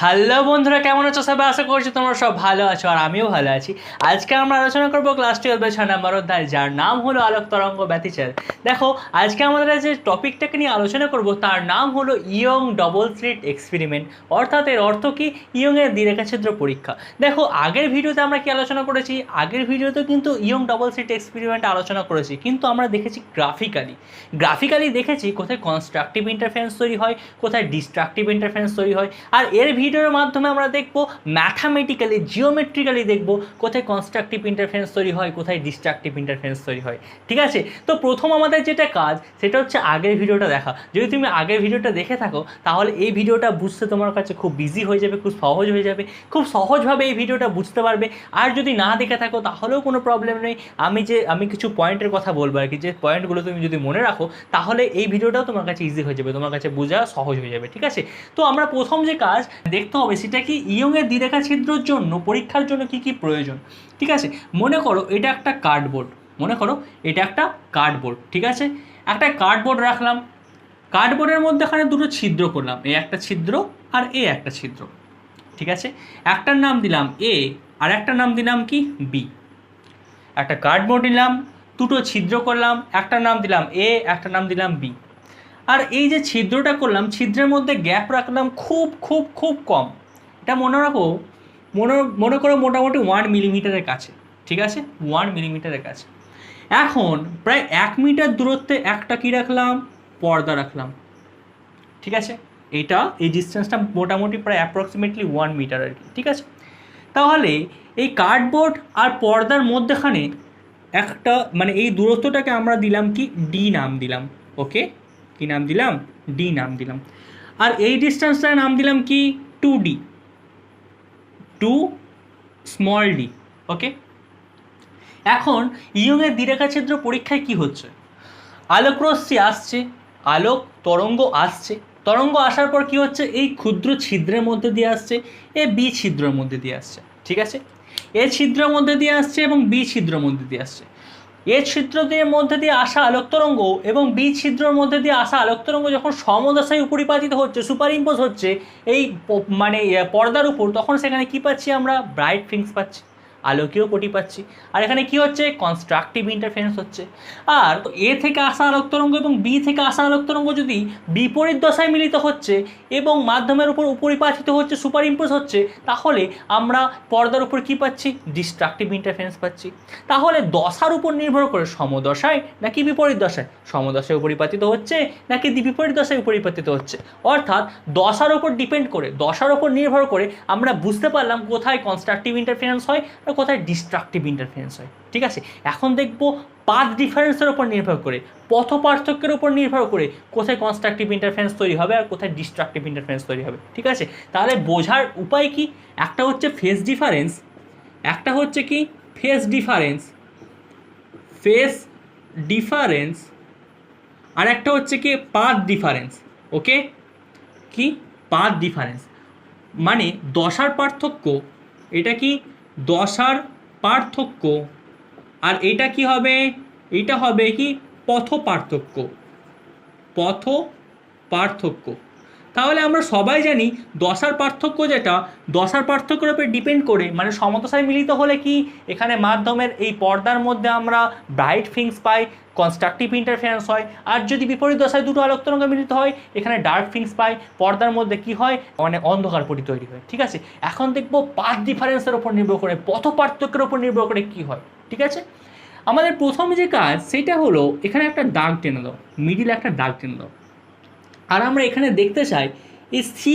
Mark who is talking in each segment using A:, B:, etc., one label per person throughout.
A: Hello বন্ধুরা, কেমন আছো সবাই? আশা করছি তোমরা সব ভালো আছো আর আমিও ভালো আছি। আজকে আমরা আলোচনা করবো ক্লাস 12 6 নম্বর অধ্যায়, যার নাম হলো আলোক তরঙ্গ ব্যতিচার। দেখো, আজকে আমাদের যে টপিকটাকে নিয়ে আলোচনা করব তার নাম হলো ইয়ং ডবল স্লিট এক্সপেরিমেন্ট। অর্থাৎ এর অর্থ কি? ইয়ংয়ের দ্বিরেখাছিদ্র পরীক্ষা। দেখো, আগের ভিডিওতে আমরা কি আলোচনা করেছি? আগের ভিডিওতে কিন্তু ইয়ং ডবল স্লিট এক্সপেরিমেন্ট আলোচনা করেছি, কিন্তু আমরা দেখেছি গ্রাফিক্যালি দেখেছি কোথায় কনস্ট্রাকটিভ ইন্টারফারেন্স তৈরি হয়, কোথায় ডিস্ট্রাকটিভ ইন্টারফারেন্স তৈরি হয়। আর এর ভিডিওর মাধ্যমে আমরা দেখব ম্যাথামেটিক্যালি, জিওমেট্রিক্যালি দেখব কোথায় কনস্ট্রাকটিভ ইন্টারফারেন্স তৈরি হয়, কোথায় ডিস্ট্রাকটিভ ইন্টারফারেন্স তৈরি হয়। ঠিক আছে? তো প্রথম আমাদের যেটা কাজ সেটা হচ্ছে আগের ভিডিওটা দেখা। যদি তুমি আগের ভিডিওটা দেখে থাকো তাহলে এই ভিডিওটা বুঝতে তোমার কাছে খুব ইজি হয়ে যাবে, খুব সহজ হয়ে যাবে, খুব সহজভাবে এই ভিডিওটা বুঝতে পারবে। আর যদি না দেখে থাকো তাহলেও কোনো প্রবলেম নেই, আমি কিছু পয়েন্টের কথা বলবো আর কি, যে পয়েন্টগুলো তুমি যদি মনে রাখো তাহলে এই ভিডিওটাও তোমার কাছে ইজি হয়ে যাবে, তোমার কাছে বোঝা সহজ হয়ে যাবে। ঠিক আছে? তো আমরা প্রথম যে কাজ দেখতে হবে সেটা কি, ইয়ংয়ের দ্বিরেখা ছিদ্রের জন্য পরীক্ষার জন্য কি কি প্রয়োজন। ঠিক আছে? মনে করো এটা একটা কার্ডবোর্ড। ঠিক আছে? একটা কার্ডবোর্ড রাখলাম, কার্ডবোর্ডের মধ্যেখানে দুটো ছিদ্র করলাম, এ একটা ছিদ্র আর এ একটা ছিদ্র। ঠিক আছে? একটার নাম দিলাম এ আর একটার নাম দিলাম কি, বি। একটা কার্ডবোর্ড নিলাম, দুটো ছিদ্র করলাম, একটার নাম দিলাম এ, একটার নাম দিলাম বি। আর এই যে ছিদ্রটা করলাম, ছিদ্রের মধ্যে গ্যাপ রাখলাম খুব খুব খুব কম। এটা মনে রাখো, মনে করো মোটামুটি 1 মিলিমিটারের কাছে। ঠিক আছে? 1 মিলিমিটারের কাছে। এখন প্রায় 1 মিটার দূরত্বে একটা কি রাখলাম, পর্দা রাখলাম। ঠিক আছে? এই ডিস্টেন্সটা মোটামুটি প্রায় অ্যাপ্রক্সিমেটলি 1 মিটার আর কি। ঠিক আছে? তাহলে এই কার্ডবোর্ড আর পর্দার মধ্যেখানে একটা এই দূরত্বটাকে আমরা দিলাম কি, ডি নাম দিলাম। ওকে, কি নাম দিলাম? ডি নাম দিলাম। আর এই ডিস্টেন্সটার নাম দিলাম কি, 2D, 2 স্মল ডি। ওকে। এখন ইয়ংয়ের দ্বিরেখাছিদ্র পরীক্ষায় কি হচ্ছে, আলোকরশ্মি আসছে, আলোক তরঙ্গ আসছে, তরঙ্গ আসার পর কি হচ্ছে, এই ক্ষুদ্র ছিদ্রের মধ্যে দিয়ে আসছে, এ বি ছিদ্রের মধ্যে দিয়ে আসছে। ঠিক আছে? এ ছিদ্রের মধ্যে দিয়ে আসছে এবং বি ছিদ্রের মধ্যে দিয়ে আসছে। এ ছিদ্রের মধ্যে দিয়ে আসা আলোক তরঙ্গ এবং বি ছিদ্রের মধ্যে দিয়ে আসা আলোক তরঙ্গ যখন সমদশায় উপরিপাতিত হচ্ছে, সুপার ইম্পোজ হচ্ছে এই পর্দার উপর, তখন সেখানে কি পাচ্ছি আমরা, ব্রাইট ফিল্মস পাচ্ছি, আলোকীয় পটি পাচ্ছি। আর এখানে কি হচ্ছে, কনস্ট্রাকটিভ ইন্টারফারেন্স হচ্ছে। আর এ থেকে আসা আলোক তরঙ্গ এবং বি থেকে আসা আলোক তরঙ্গ যদি বিপরীত দশায় মিলিত হচ্ছে এবং মাধ্যমের উপর উপরিপাতিত হচ্ছে, সুপার ইম্পোজ হচ্ছে, তাহলে আমরা পর্দার উপর কি পাচ্ছি, ডিস্ট্রাকটিভ ইন্টারফারেন্স পাচ্ছি। তাহলে দশার উপর নির্ভর করে, সমদশায় নাকি বিপরীত দশায়, সমদশায় উপরিপাতিত হচ্ছে নাকি বিপরীত দশায় উপরিপাতিত হচ্ছে, অর্থাৎ দশার উপর ডিপেন্ড করে, দশার উপর নির্ভর করে আমরা বুঝতে পারলাম কোথায় কনস্ট্রাকটিভ ইন্টারফারেন্স হয় আর কোথায় ডিস্ট্রাকটিভ ইন্টারফারেন্স হয়। ঠিক আছে? এখন দেখব পাথ ডিফারেন্সের উপর নির্ভর করে, পথ পার্থক্যের উপর নির্ভর করে কোথায় কনস্ট্রাকটিভ ইন্টারফারেন্স তৈরি হবে আর কোথায় ডিস্ট্রাকটিভ ইন্টারফারেন্স তৈরি হবে। ঠিক আছে? তাহলে বোঝার উপায় কি, একটা হচ্ছে ফেজ ডিফারেন্স, একটা হচ্ছে কি ফেজ ডিফারেন্স, আর একটা হচ্ছে কি পাথ ডিফারেন্স। ওকে, কি পাথ ডিফারেন্স মানে দশার পার্থক্য, এটা কি দশার পার্থক্য, আর এটা কি হবে, এটা হবে কি পথ পার্থক্য। তাহলে আমরা সবাই জানি দশার পার্থক্য, যেটা দশার পার্থক্যের উপর ডিপেন্ড করে, মানে সমদশায় মিলিত হলে কি এখানে মাধ্যমের এই পর্দার মধ্যে আমরা ব্রাইট ফিল্মস পাই, কনস্ট্রাকটিভ ইন্টারফারেন্স হয়। আর যদি বিপরীত দশায় দুটো আলোক তরঙ্গ মিলিত হয়, এখানে ডার্ক ফিল্মস পাই, পর্দার মধ্যে কি হয়, অন্ধকার পটি তৈরি হয়। ঠিক আছে? এখন দেখব পাথ ডিফারেন্সের ওপর নির্ভর করে, পথ পার্থক্যের ওপর নির্ভর করে কি হয়। ঠিক আছে? আমাদের প্রথম যে কাজ সেটা হলো, এখানে একটা দাগ টেনে দাও, মিডিল একটা দাগ টেনে দাও। আর আমরা এখানে দেখতে চাই এই সি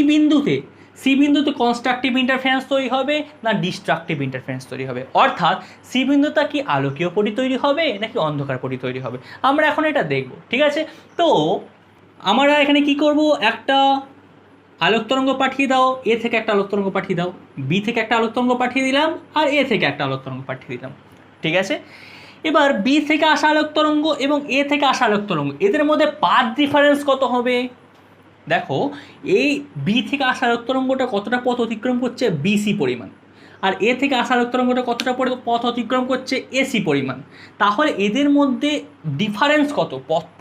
A: বিন্দুতে কনস্ট্রাকটিভ ইন্টারফারেন্স তৈরি হবে না ডিস্ট্রাকটিভ ইন্টারফারেন্স তৈরি হবে, অর্থাৎ সি বিন্দুটা কি আলোকীয় পটি তৈরি হবে নাকি অন্ধকার পটি তৈরি হবে, আমরা এখন এটা দেখব। ঠিক আছে? তো আমরা এখানে কি করব, একটা আলোক তরঙ্গ পাঠিয়ে দাও, এ থেকে একটা আলোক তরঙ্গ পাঠিয়ে দাও, বি থেকে একটা আলোক তরঙ্গ পাঠিয়ে দিলাম, আর এ থেকে একটা আলোক তরঙ্গ পাঠিয়ে দিলাম। ঠিক আছে? এবার বি থেকে আসা আলোক তরঙ্গ এবং এ থেকে আসা আলোক তরঙ্গ, এদের মধ্যে পাথ ডিফারেন্স কত হবে। দেখো, এই বি থেকে আসা আলোক তরঙ্গটা কতটা পথ অতিক্রম করছে, বিসি পরিমাণ, আর এ থেকে আসা আলোক তরঙ্গটা কতটা পথ অতিক্রম করছে, এসি পরিমাণ। তাহলে এদের মধ্যে ডিফারেন্স কত,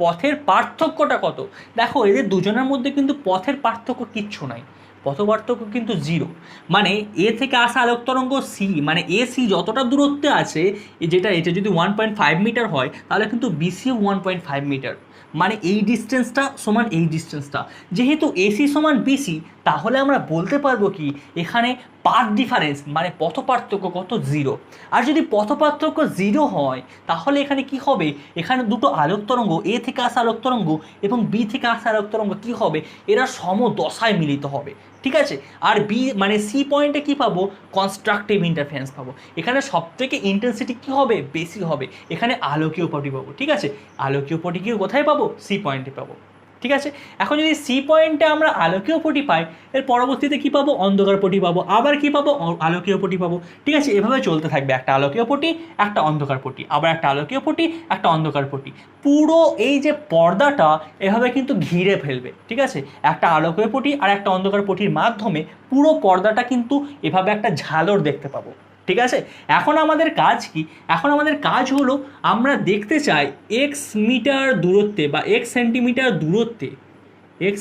A: পথের পার্থক্যটা কত। দেখো, এদের দুজনের মধ্যে কিন্তু পথের পার্থক্য কিচ্ছু নাই, পথ পার্থক্য কিন্তু 0। মানে এ থেকে আসা আলোক তরঙ্গ সি, মানে এ সি যতটা দূরত্বে আছে, এটা যদি 1.5 মিটার হয় তাহলে কিন্তু বিসিও 1.5 মিটার। মানে এই ডিস্টেন্সটা সমান এই ডিস্টেন্সটা। যেহেতু এসি সমান বিসি, তাহলে আমরা বলতে পারবো কি এখানে পাথ ডিফারেন্স মানে পথ পার্থক্য কত? 0। আর যদি পথ পার্থক্য 0 হয় তাহলে এখানে কি হবে? এখানে দুটো আলোক তরঙ্গ, এ থেকে আসা আলোক তরঙ্গ এবং বি থেকে আসা আলোক তরঙ্গ কি হবে? এরা সমদশায় মিলিত হবে, ঠিক আছে। আর বি মানে সি পয়েন্টে কি পাবো? কনস্ট্রাকটিভ ইন্টারফারেন্স পাবো। এখানে সবথেকে ইন্টেন্সিটি কি হবে? বেশি হবে। এখানে আলোকীয় পটি পাবো, ঠিক আছে। আলোকীয় পটিকেও কোথায় পাবো? সি পয়েন্টে পাবো, ঠিক আছে। এখন যদি সি পয়েন্টে আমরা আলোকীয় পটি পাই, এর পরবর্তীতে কি পাবো? অন্ধকার পটি পাবো, আবার কি পাবো? আলোকীয় পটি পাবো, ঠিক আছে। এভাবে চলতে থাকবে, একটা আলোকীয় পটি, একটা অন্ধকার পটি, আবার একটা আলোকীয় পটি, একটা অন্ধকার পটি। পুরো এই যে পর্দাটা এভাবে কিন্তু ঘিরে ফেলবে, ঠিক আছে। একটা আলোকীয় পটি আর একটা অন্ধকার পটির মাধ্যমে পুরো পর্দাটা কিন্তু এভাবে একটা ঝালর দেখতে পাবো, ঠিক আছে। এখন আমাদের কাজ কি? এখন আমাদের কাজ হলো আমরা দেখতে চাই এক্স মিটার দূরত্বে বা এক্স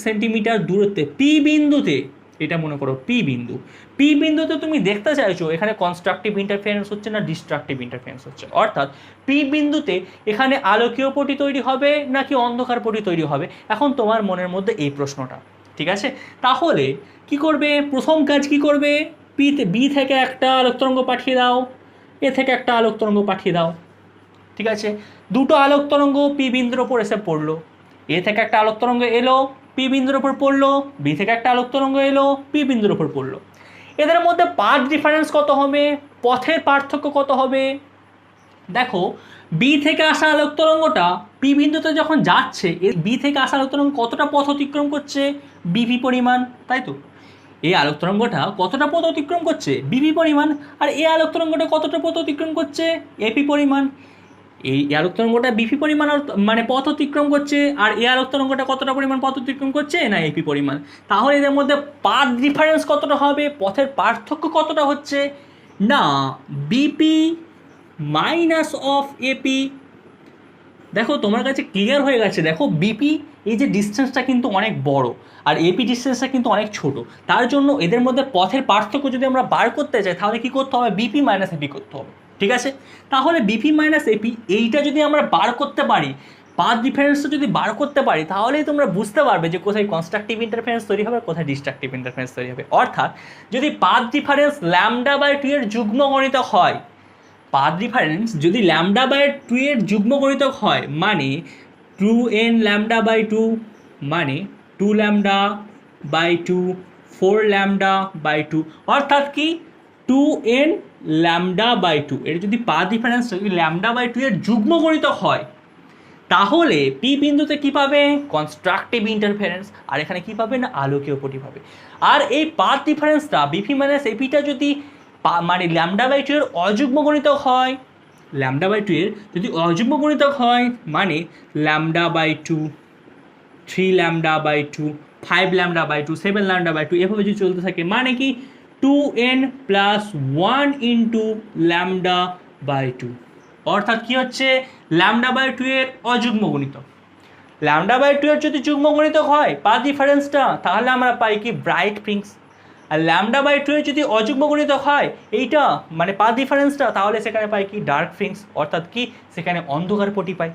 A: সেন্টিমিটার দূরত্বে পি বিন্দুতে, এটা মনে করো পি বিন্দুতে তুমি দেখতে চাইছো এখানে কনস্ট্রাকটিভ ইন্টারফারেন্স হচ্ছে না ডিস্ট্রাকটিভ ইন্টারফারেন্স হচ্ছে। অর্থাৎ পি বিন্দুতে এখানে আলোকীয় পটি তৈরি হবে নাকি অন্ধকার পটি তৈরি হবে, এখন তোমার মনের মধ্যে এই প্রশ্নটা, ঠিক আছে। তাহলে কি করবে? প্রথম কাজ কি করবে? বি থেকে একটা আলোক তরঙ্গ পাঠিয়ে দাও, এ থেকে একটা আলোক তরঙ্গ পাঠিয়ে দাও, ঠিক আছে। দুটো আলোক তরঙ্গ পি বিন্দুর ওপর এসে পড়লো, এ থেকে একটা আলোক তরঙ্গ এলো, পি বিন্দুর ওপর পড়লো, বি থেকে একটা আলোক তরঙ্গ এলো, পি বিন্দুর ওপর পড়লো। এদের মধ্যে পাথ ডিফারেন্স কত হবে? পথের পার্থক্য কত হবে? দেখো, বি থেকে আসা আলোক তরঙ্গটা পি বিন্দুতে যখন যাচ্ছে, বি থেকে আসা আলোক তরঙ্গ কতটা পথ অতিক্রম করছে? বিভি পরিমাণ, তাই তো। এই আলোক তরঙ্গটা কতটা পথ অতিক্রম করছে? বিভি পরিমাণ। আর এই আলোক তরঙ্গটা কতটা পথ অতিক্রম করছে? এপি পরিমাণ। এই আলোক তরঙ্গটা বিভি পরিমাণ মানে পথ অতিক্রম করছে, আর এই আলোক তরঙ্গটা কতটা পরিমাণ পথ অতিক্রম করছে? না, এপি পরিমাণ। তাহলে এদের মধ্যে পাথ ডিফারেন্স কতটা হবে? পথের পার্থক্য কতটা হচ্ছে? না, বিপি মাইনাস অফ এপি। দেখো তোমার কাছে ক্লিয়ার হয়ে গেছে। দেখো বিপি এই যে ডিস্টেন্সটা কিন্তু অনেক বড়, আর এপি ডিস্টেন্সটা কিন্তু অনেক ছোট। তার জন্য এদের মধ্যে পথের পার্থক্য যদি আমরা বার করতে চাই তাহলে কি করতে হবে? বিপি মাইনাস এপি করতে হবে, ঠিক আছে। তাহলে বিপি মাইনাস এপি এইটা যদি আমরা বার করতে পারি, পাথ ডিফারেন্সটা যদি বার করতে পারি, তাহলেই তোমরা বুঝতে পারবে যে কোথায় কনস্ট্রাকটিভ ইন্টারফারেন্স তৈরি হবে, কোথায় ডিস্ট্রাকটিভ ইন্টারফারেন্স তৈরি হবে। অর্থাৎ যদি পাথ ডিফারেন্স λ/2 এর যুগ্ম গণিতক হয়, পাথ ডিফারেন্স যদি λ/2 এর যুগ্ম গণিতক হয়, মানে 2n λ/2 মানে 2 λ/2 4 λ/2, অর্থাৎ কি 2n λ/2। এটা যদি পাথ ডিফারেন্স যদি λ/2 এর যুগ্ম গণিতক হয়, তাহলে পি বিন্দুতে কি পাবে? Constructive interference. আর এখানে কি পাবে? না, আলোকীয় পটি পাবে। আর এই পাথ ডিফারেন্সটা বিপি মাইনাস এপিটা যদি মানে λ/2 এর অযুগ্ম গণিতক হয়, λ/2 এর যদি অযুগ্ম গণিতক হয়, মানে λ/2 3 λ/2 5 λ/2 7 λ/2 এভাবে যদি চলতে থাকে, মানে কি 2n + 1 × λ/2। অর্থাৎ কি হচ্ছে? λ/2 এর অযুগ্ম গণিতক। λ/2 এর যদি যুগ্ম গণিতক হয় পাথ ডিফারেন্সটা, তাহলে আমরা পাই কি? ব্রাইট ফ্রিংস। আর λ/2 এর যদি অযুগ্ম গণিতক হয় এইটা মানে পাথ ডিফারেন্সটা, তাহলে সেখানে পাই কি? ডার্ক ফ্রিংস। অর্থাৎ কি? সেখানে অন্ধকার পটি পাই।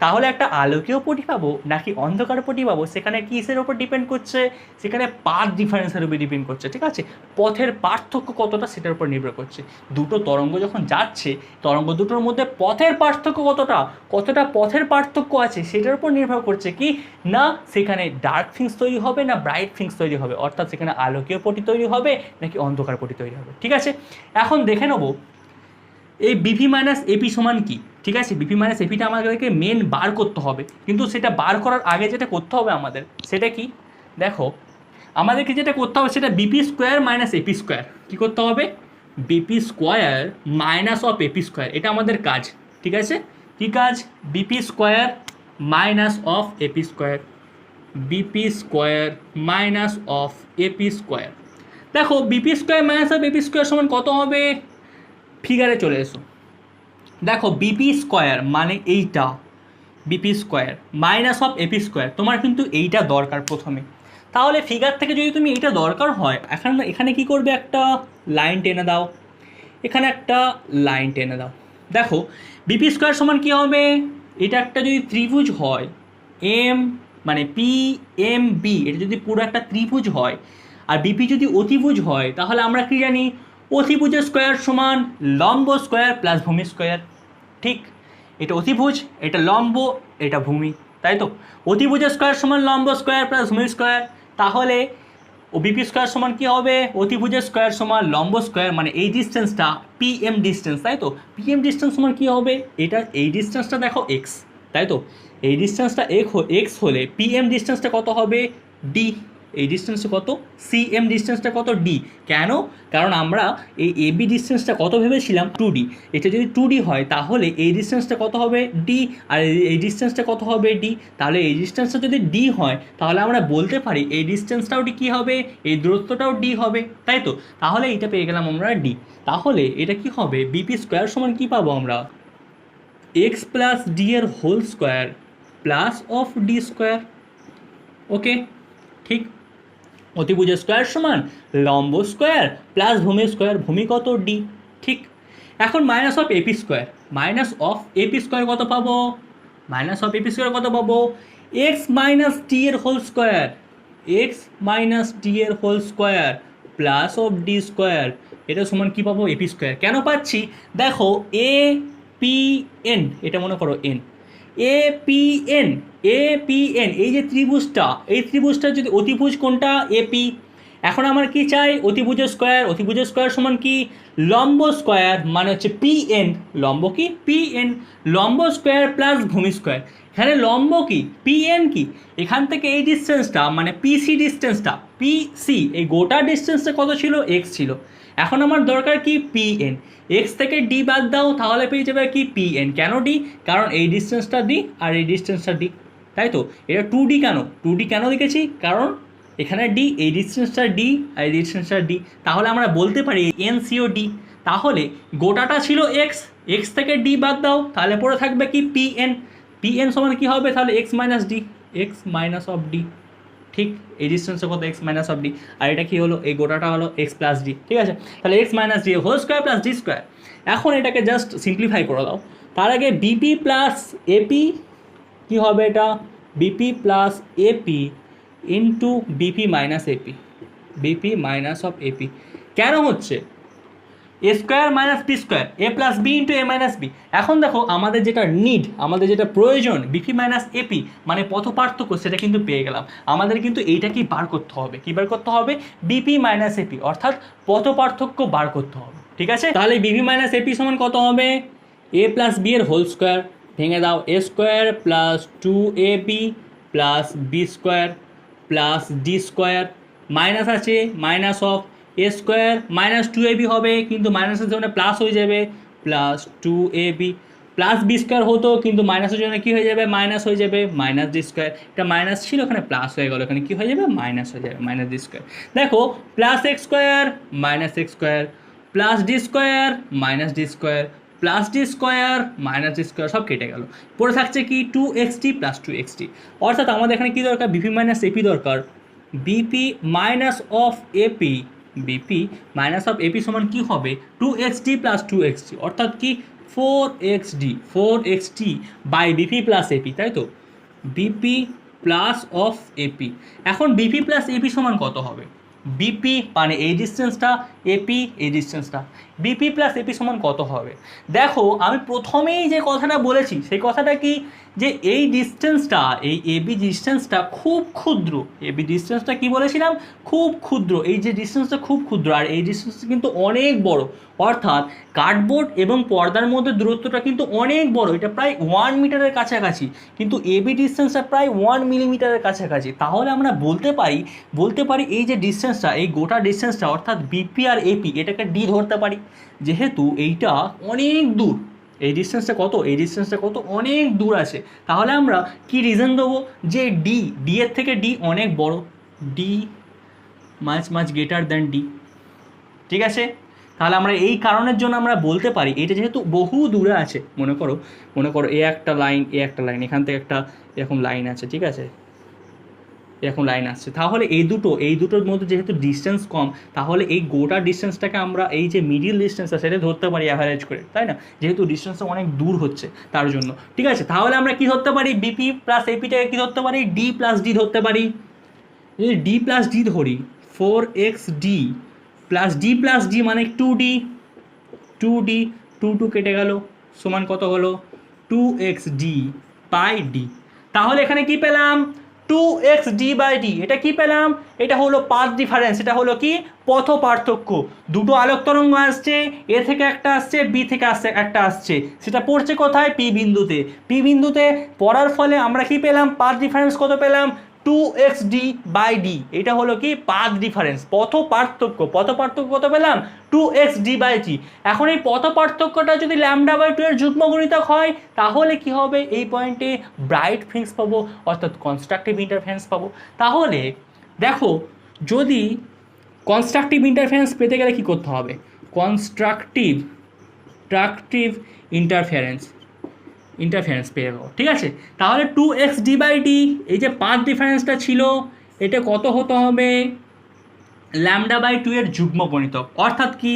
A: তাহলে একটা আলোকীয় পটি পাবো নাকি অন্ধকার পটি পাবো, সেখানে কিসের ওপর ডিপেন্ড করছে? সেখানে পাথ ডিফারেন্সের উপর ডিপেন্ড করছে, ঠিক আছে। পথের পার্থক্য কতটা সেটার উপর নির্ভর করছে। দুটো তরঙ্গ যখন যাচ্ছে, তরঙ্গ দুটোর মধ্যে পথের পার্থক্য কতটা পথের পার্থক্য আছে সেটার উপর নির্ভর করছে কি না সেখানে ডার্ক থিংস তৈরি হবে না ব্রাইট থিংস তৈরি হবে। অর্থাৎ সেখানে আলোকীয় পটি তৈরি হবে নাকি অন্ধকার পটি তৈরি হবে, ঠিক আছে। এখন দেখে নেবো এই বিপি মাইনাস এপি সমান কি, ঠিক আছে। বিপি মাইনাস এপিটা আমাদেরকে মেন বার করতে হবে, কিন্তু সেটা বার করার আগে যেটা করতে হবে আমাদের, সেটা কি? দেখো, আমাদেরকে যেটা করতে হবে সেটা BP square minus AP square. কী করতে হবে? BP square minus of AP square, এটা আমাদের কাজ, ঠিক আছে। কী কাজ? BP square minus of AP square, BP square minus of AP square. দেখো, BP square minus of AP square সমান কত হবে? ফিগারে চলে এসো। দেখো, বিপি স্কোয়ার মানে এইটা, BP square minus of AP square, তোমার কিন্তু এইটা দরকার প্রথমে। তাহলে ফিগার থেকে যদি তুমি এটা দরকার হয় এখানে কি করবে, একটা লাইন টেনে দাও, এখানে একটা লাইন টেনে দাও। দেখো বিপি স্কোয়ার সমান কী হবে, এটা একটা যদি ত্রিভুজ হয় এম মানে পি এম বি, এটা যদি পুরো একটা ত্রিভুজ হয় আর বিপি যদি অতিভুজ হয়, তাহলে আমরা কি জানি অতিভুজের স্কোয়ার সমান লম্ব স্কোয়ার প্লাস ভূমি স্কোয়ার। ঠিক, এটা অতিভুজ, এটা লম্ব, এটা ভূমি, তাই তো। অতিভুজের স্কোয়ার সমান লম্ব স্কোয়ার প্লাস ভূমি স্কোয়ার, তাহলে ও বিপি স্কোয়ার সমান কী হবে, অতিভুজের স্কোয়ার সমান লম্ব স্কোয়ার, মানে এই ডিস্টেন্সটা পিএম ডিস্টেন্স, তাই তো। পিএম ডিস্টেন্স সমান কী হবে, এটা এই ডিস্টেন্সটা দেখো এক্স, তাই তো। এই ডিস্টেন্সটা এক্স হলে পিএম ডিস্টেন্সটা কত হবে, ডি। এই ডিস্টেন্সটা কত, সিএম ডিস্টেন্সটা কত, ডি। কেন, কারণ আমরা এই এবি ডিস্টেন্সটা কত ভেবেছিলাম, 2D। এটা যদি 2D হয় তাহলে এই ডিস্টেন্সটা কত হবে, ডি, আর এই ডিস্টেন্সটা কত হবে, ডি। তাহলে এই ডিস্টেন্সটা যদি ডি হয় তাহলে আমরা বলতে পারি এই ডিস্টেন্সটাও ডি কী হবে, এই দূরত্বটাও ডি হবে, তাই তো। তাহলে এটা পেয়ে গেলাম আমরা ডি। তাহলে এটা কি হবে, বিপি স্কোয়ার সমান কী পাবো আমরা, এক্স প্লাস ডি এর whole square plus of D square. Okay, ঠিক। অতিভুজের স্কোয়ার সমান লম্ব স্কোয়ার প্লাস ভূমি স্কোয়ার, ভূমি কত, ডি। ঠিক, এখন minus of AP square, minus of AP square কত পাবো, মাইনাস অফ এপি স্কোয়ার কত পাবো, এক্স মাইনাস ডি এর whole square, x minus D এর whole square plus of D square, এটা সমান কী পাবো, এপি স্কোয়ার। কেন পাচ্ছি, দেখো এ পি এন, এটা মনে করো N, A P N, A P N, এই যে ত্রিভুজটা, এই ত্রিভুজটার যদি অতিভুজ কোনটা, এপি। এখন আমার কি চাই, অতিভুজের স্কোয়ার, অতিভুজের স্কোয়ার সমান কি লম্ব স্কোয়ার, মানে হচ্ছে পি এন, লম্ব কি পি এন, লম্ব স্কোয়ার প্লাস ভূমি স্কোয়ার। এখানে লম্ব কি পি এন, কি এখান থেকে এই ডিস্টেন্সটা মানে পিসি ডিস্টেন্সটা, পিসি এই গোটা ডিস্টেন্সটা কত ছিল, এক্স ছিল। এখন আমার দরকার কি পি এন, এক্স থেকে ডি বাদ দাও তাহলে পেয়ে যাবে কি পি এন। কেন ডি, কারণ এই ডিস্টেন্সটা ডি আর এই ডিস্টেন্সটা ডি, তাই তো। এটা 2D কেন, 2D কেন লিখেছি, কারণ এখানে ডি, এই ডিস্টেন্সটা ডি আর এই ডিস্টেন্সটা ডি, তাহলে আমরা বলতে পারি এন সিও ডি। তাহলে গোটাটা ছিল এক্স, এক্স থেকে ডি বাদ দাও তাহলে পড়ে থাকবে কি পি এন, পি এন সমান কী হবে তাহলে X minus D, x minus of D. ঠিক, এই ডিস্টেন্সটা কত, এক্স মাইনাস অফ ডি, আর এটা কী হলো, এই গোটাটা হলো এক্স প্লাস ডি। ঠিক আছে, তাহলে X minus D whole square plus D square. এখন এটাকে জাস্ট সিম্পলিফাই করে দাও। তার আগে বিপি প্লাস এপি কী হবে, এটা BP plus AP into BP minus AP, BP minus of AP. কেন হচ্ছে, A square minus B square, A plus B into A minus B. এখন দেখো আমাদের যেটা নিড, আমাদের যেটা প্রয়োজন, বিপি মাইনাস এপি মানে পথ পার্থক্য, সেটা কিন্তু পেয়ে গেলাম। আমাদের কিন্তু এইটাকেই বার করতে হবে, কী বার করতে হবে, বিপি মাইনাস এপি, অর্থাৎ পথ পার্থক্য বার করতে হবে। ঠিক আছে, তাহলে বিপি মাইনাস এপি সমান কত হবে, এ প্লাস বি এর হোল স্কোয়ার, ভেঙে দাও, A square plus 2ab plus B square plus D square, minus আছে minus of A square minus 2ab হবে, কিন্তু মাইনাসের জন্য প্লাস হয়ে যাবে, plus 2ab plus B square হতো, কিন্তু মাইনাসের জন্য কী হয়ে যাবে, মাইনাস হয়ে যাবে, মাইনাস ডি স্কোয়ার। এটা মাইনাস ছিল, এখানে প্লাস হয়ে গেল, এখানে কী হয়ে যাবে, মাইনাস হয়ে যাবে, মাইনাস ডি স্কোয়ার। দেখো plus x square minus x square plus D square minus D square plus D square minus D square, সব কেটে গেল, পড়ে থাকছে কি 2xt প্লাস 2xt। অর্থাৎ আমাদের এখানে কী দরকার, বিপি মাইনাস এপি দরকার, BP minus of AP, BP minus of AP সমান কী হবে, 2xt প্লাস 2xt, অর্থাৎ কি 4xt by BP plus AP, তাই তো, বিপি প্লাস অফ এপি। এখন বিপি প্লাস এপি সমান কত হবে, বিপি মানে এই ডিস্টেন্সটা, এপি এই ডিস্টেন্সটা, বিপি প্লাস এপি সমান কত হবে। দেখো আমি প্রথমেই যে কথাটা বলেছি সেই কথাটা কি, যে এই ডিস্টেন্সটা, এই এবি ডিস্টেন্সটা খুব ক্ষুদ্র, এবি ডিস্টেন্সটা কি বলেছিলাম, খুব ক্ষুদ্র, এই যে ডিস্টেন্সটা খুব ক্ষুদ্র, আর এই ডিস্টেন্সটা কিন্তু অনেক বড়, অর্থাৎ কার্ডবোর্ড এবং পর্দার মধ্যে দূরত্বটা কিন্তু অনেক বড়, এটা প্রায় 1 মিটারের কাছাকাছি, কিন্তু এবি ডিস্টেন্সটা প্রায় 1 মিলিমিটারের কাছাকাছি। তাহলে আমরা বলতে পারি এই যে ডিস্টেন্সটা, এই গোটা ডিস্টেন্সটা অর্থাৎ বিপি আর এপি, এটাকে ডি ধরতে পারি, যেহেতু এইটা অনেক দূর, এই ডিস্টেন্সটা কত, এই ডিস্টেন্সটা কত, অনেক দূর আছে। তাহলে আমরা কি রিজন দেবো, যে ডি এর থেকে ডি অনেক বড়, D much greater than D. ঠিক আছে, তাহলে আমরা এই কারণের জন্য আমরা বলতে পারি এটা যেহেতু বহু দূরে আছে, মনে করো এ একটা লাইন, এ একটা লাইন, এখান থেকে একটা এরকম লাইন আছে, ঠিক আছে, এরকম লাইন আসছে, তাহলে এই দুটোর মধ্যে যেহেতু ডিস্টেন্স কম, তাহলে এই গোটা ডিস্টেন্সটাকে আমরা এই যে মিডিল ডিস্টেন্সটা সেটা ধরতে পারি অ্যাভারেজ করে, তাই না, যেহেতু ডিস্টেন্সটা অনেক দূর হচ্ছে তার জন্য। ঠিক আছে, তাহলে আমরা কি ধরতে পারি, বিপি প্লাস এপিটাকে কি ধরতে পারি, ডি প্লাস ডি ধরতে পারি। যদি ডি প্লাস ডি ধরি, 4xd প্লাস ডি মানে 2d, 2 কেটে গেল, সমান কত হলো 2xd বাই ডি। তাহলে এখানে কি পেলাম, 2xd বাই ডি। এটা কি পেলাম, এটা হলো পাথ ডিফারেন্স, এটা হলো কি পথ পার্থক্য। দুটো আলোক তরঙ্গ আসছে, এ থেকে একটা আসছে, বি থেকে একটা আসছে, সেটা পড়ছে কোথায়, পি বিন্দুতে। পি বিন্দুতে পড়ার ফলে আমরা কি পেলাম, পাথ ডিফারেন্স কত পেলাম, 2xd বাই ডি। এটা হলো কি পাথ ডিফারেন্স, পথ পার্থক্য। পথ পার্থক্য কত পেলাম, 2xd বাই ডি। এখন এই পথ পার্থক্যটা যদি ল্যামডা বাই 2 এর যুগ্ম গুণিতক হয়, তাহলে কি হবে, এই পয়েন্টে ব্রাইট ফ্রিঞ্জ পাবো, অর্থাৎ কনস্ট্রাকটিভ ইন্টারফারেন্স পাবো। তাহলে দেখো, যদি কনস্ট্রাকটিভ ইন্টারফারেন্স পেতে গেলে কি করতে হবে, কনস্ট্রাকটিভ ইন্টারফারেন্স পেয়ে যাবো। ঠিক আছে, তাহলে 2xd বাই ডি, এই যে পাথ ডিফারেন্সটা ছিল, এটা কত হতে হবে, ল্যামডা বাই 2 এর যুগ্ম গণিতক, অর্থাৎ কি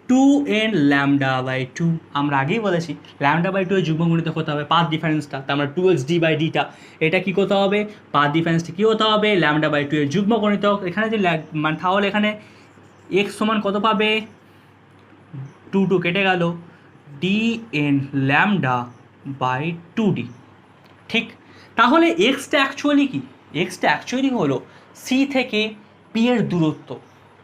A: 2n ল্যামডা বাই 2। আমরা আগেই বলেছি ল্যামডা বাই 2 এর যুগ্ম গণিতক হতে হবে পাথ ডিফারেন্সটা, তা আমরা 2xd বাই ডিটা, এটা কি করতে হবে, পাথ ডিফারেন্সটা কী হতে হবে, ল্যামডা বাই 2 এর যুগ্ম গণিতক। এখানে যে মানে তাহলে এখানে x সমান কত পাবে, 2 কেটে গেল, dn ল্যামডা বাই 2d। ঠিক, তাহলে এক্সটা অ্যাকচুয়ালি হলো সি থেকে পি এর দূরত্ব,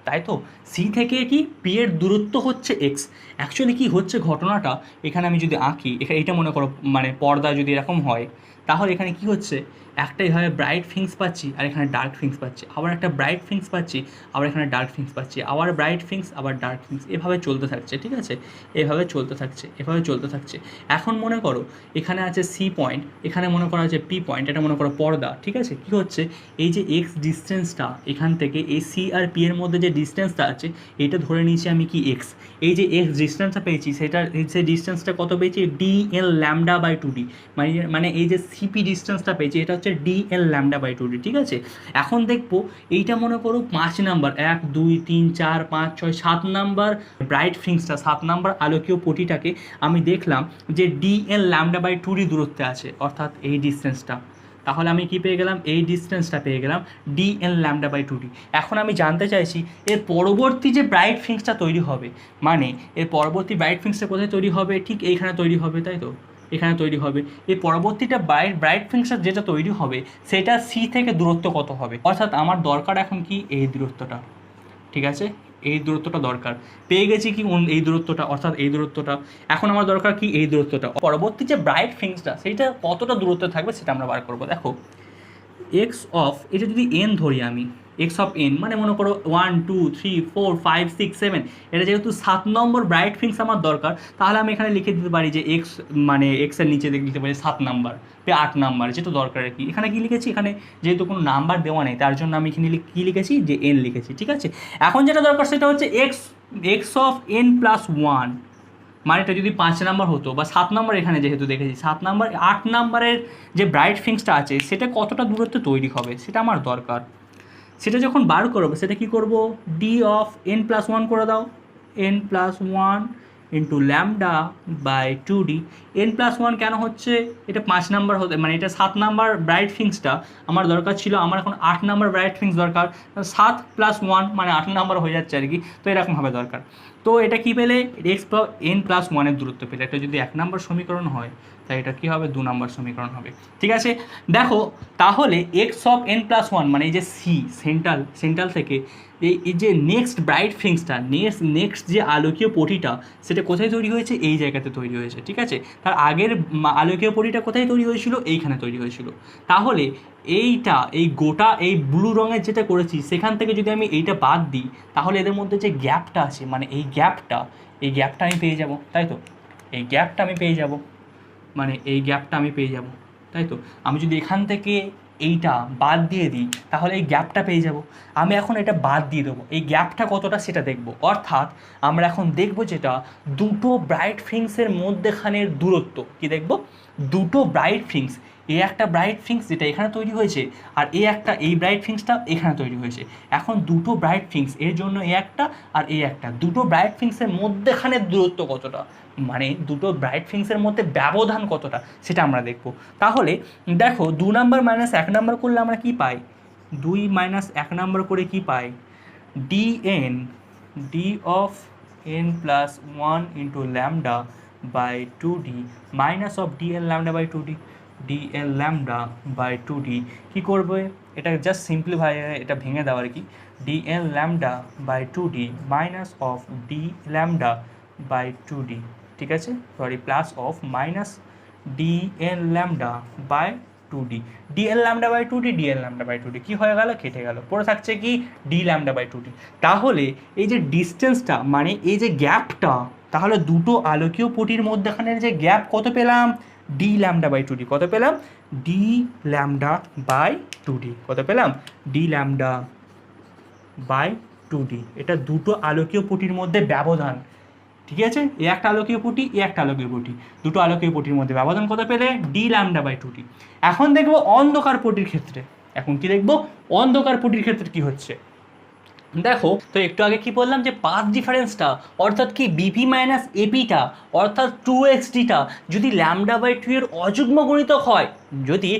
A: তাই তো, সি থেকে কি পি এর দূরত্ব হচ্ছে এক্স। অ্যাকচুয়ালি কি হচ্ছে ঘটনাটা, এখানে আমি যদি আঁকি, এখানে এটা মনে করো মানে পর্দা যদি এরকম হয়, তাহলে এখানে কি হচ্ছে, একটা এভাবে ব্রাইট ফিংস পাচ্ছি আর এখানে ডার্ক ফিংস পাচ্ছি, আবার একটা ব্রাইট ফিংস পাচ্ছি, আবার এখানে ডার্ক ফিংস পাচ্ছি, আবার ব্রাইট ফিংস, আবার ডার্ক ফিংস, এভাবে চলতে থাকছে। ঠিক আছে, এভাবে চলতে থাকছে। এখন মনে করো এখানে আছে সি পয়েন্ট, এখানে মনে করা আছে পি পয়েন্ট, এটা মনে করো পর্দা। ঠিক আছে, কি হচ্ছে, এই যে এক্স ডিস্টেন্সটা এখান থেকে এই সি আর পি এর মধ্যে যে ডিস্টেন্সটা আছে, এটা ধরে নিয়েছি আমি কি এক্স। এই যে এক্স ডিস্টেন্সটা পেয়েছি, সেই ডিস্টেন্সটা কত পেয়েছি, D L lambda by 2d, মানে এই যে সিপি ডিস্টেন্সটা পেয়েছি, এটা হচ্ছে D L lambda by 2d। ঠিক আছে, এখন দেখবো এইটা মনে করো 5 নাম্বার, 1 2 3 4 5 6 7 নাম্বার ব্রাইট ফিংসটা, 7 নাম্বার আলোকীয় পটিটাকে আমি দেখলাম যে D L lambda by 2d দূরত্বে আছে, অর্থাৎ এই ডিস্টেন্সটা। তাহলে আমি কি পেয়ে গেলাম, এই ডিস্টেন্সটা পেয়ে গেলাম, D L lambda by 2d। এখন আমি জানতে চাইছি এর পরবর্তী যে ব্রাইট ফিংসটা তৈরি হবে, মানে এর পরবর্তী ব্রাইট ফিংসটা কোথায় তৈরি হবে, ঠিক এইখানে তৈরি হবে, তাই তো, এখানে তৈরি হবে। এই পরবর্তীটা ব্রাইট ফিংসটা যেটা তৈরি হবে, সেটা সি থেকে দূরত্ব কত হবে, অর্থাৎ আমার দরকার এখন কি এই দূরত্বটা। ঠিক আছে, এই দূরত্বটা দরকার, পেয়ে গেছি কি এই দূরত্বটা, অর্থাৎ এই দূরত্বটা। এখন আমার দরকার কি এই দূরত্বটা, পরবর্তী যে ব্রাইট ফিংসটা সেইটা কতটা দূরত্বে থাকবে সেটা আমরা বার করবো। দেখো, এক্স অফ, এটা যদি এন ধরি আমি, এক্স অফ এন মানে মনে করো 1 2 3 4 5 6 7, এটা যেহেতু 7 নম্বর ব্রাইট ফিংস আমার দরকার, তাহলে আমি এখানে লিখে দিতে পারি যে এক্স মানে এক্সের নিচে লিখতে পারি 7 নাম্বার, 8 নাম্বার, যেটা দরকার আর কি। এখানে কি লিখেছি, এখানে যেহেতু কোনো নাম্বার দেওয়া নেই, তার জন্য আমি এখানে কী লিখেছি, যে এন লিখেছি। ঠিক আছে, এখন যেটা দরকার সেটা হচ্ছে এক্স অফ এন প্লাস 1, মানে এটা যদি 5 নাম্বার হতো, বা 7 নাম্বার, এখানে যেহেতু দেখেছি 7 নাম্বার, 8 নাম্বারের যে ব্রাইট ফিংসটা আছে সেটা কতটা দূরত্বে তৈরি হবে সেটা আমার দরকার। সেটা যখন বার করবো, সেটা কি করব, ডি অফ এন প্লাস 1 করে দাও, N plus 1 into lambda by 2d। N plus 1 কেন হচ্ছে, এটা 5 নাম্বার হতে, মানে এটা 7 নাম্বার ব্রাইট ফিংসটা আমার দরকার ছিল, আমার এখন 8 নাম্বার ব্রাইট ফিংস দরকার, 7 প্লাস 1 মানে 8 নাম্বার হয়ে যাচ্ছে আর কি, তো এরকমভাবে দরকার। তো এটা কি পেলে, এক্স এন প্লাস 1-এর দূরত্ব পেলে। এটা যদি 1 নম্বর সমীকরণ হয়, তাই এটা কী হবে, 2 নম্বর সমীকরণ হবে। ঠিক আছে, দেখো তাহলে এক্স অফ এন প্লাস 1 মানে এই যে সি সেন্ট্রাল থেকে এই যে নেক্সট ব্রাইট ফিংসটা, নেক্সট যে আলোকীয় পটিটা, সেটা কোথায় তৈরি হয়েছে, এই জায়গাতে তৈরি হয়েছে। ঠিক আছে, তার আগের আলোকীয় পটিটা কোথায় তৈরি হয়েছিল, এইখানে তৈরি হয়েছিল। তাহলে এই গোটা এই ব্লু রঙের যেটা করেছি, সেখান থেকে যদি আমি এইটা বাদ দিই, তাহলে এদের মধ্যে যে গ্যাপটা আছে, মানে এই গ্যাপটা আমি পেয়ে যাব, তাই তো, এই গ্যাপটা আমি পেয়ে যাব, তাই তো। আমি যদি এখান থেকে এইটা বাদ দিয়ে দিই, তাহলে এই গ্যাপটা পেয়ে যাব। আমি এখন এটা বাদ দিয়ে দেবো, এই গ্যাপটা কতটা সেটা দেখব, অর্থাৎ আমরা এখন দেখব যেটা দুটো ব্রাইট ফিংসের মধ্যেখানের দূরত্ব। কি দেখব, দুটো ব্রাইট ফিংস, এই একটা ব্রাইট ফিঙ্কস যেটা এখানে তৈরি হয়েছে, আর এই ব্রাইট ফিঙ্কসটা এখানে তৈরি হয়েছে। এখন দুটো ব্রাইট ফিঙ্কস, এর জন্য একটা আর একটা, দুটো ব্রাইট ফিঙ্কসের মধ্যেখানে দূরত্ব কতটা, মানে দুটো ব্রাইট ফিঙ্কসের মধ্যে ব্যবধান কতটা সেটা আমরা দেখব। তাহলে দেখো 2 নাম্বার মাইনাস 1 নাম্বার করলে আমরা কি পাই, 2 মাইনাস 1 নাম্বার করে কি পাই, dn d of n plus 1 into lambda by 2d minus of dn lambda by 2d dn lambda by 2d কি করবে, এটা জাস্ট সিম্পলিফাই, এটা ভেঙে দাও আর কি, dn lambda by 2d minus of d lambda by 2d, ঠিক আছে, sorry plus of minus dn lambda by 2d dn lambda by 2d dn lambda by 2d কি হয়ে গেল, কেটে গেল, পড়ে থাকছে কি d lambda by 2d। তাহলে এই যে ডিস্টেন্সটা মানে এই যে গ্যাপটা, তাহলে দুটো আলোকীয় পটির মধ্যখানের যে গ্যাপ কত পেলাম, d lambda by 2d কত পেলাম, d lambda by 2d কত পেলাম, d lambda by 2d, এটা দুটো আলোকীয় পটির মধ্যে ব্যবধান, ঠিক আছে, এ একটা আলোকীয় পটি, এ একটা আলোকীয় পটি, দুটো আলোকীয় পটির মধ্যে ব্যবধান কত পেলে, d lambda by 2d। এখন দেখবো অন্ধকার পটির ক্ষেত্রে, এখন কি দেখবো অন্ধকার পটির ক্ষেত্রে কি হচ্ছে। দেখো তো একটু আগে কি বললাম যে পাথ ডিফারেন্সটা অর্থাৎ কি বিপি মাইনাস এপিটা অর্থাৎ 2xdটা যদি ল্যামডা বাই 2 এর অযুগ্ম গুণিতক হয়, যদি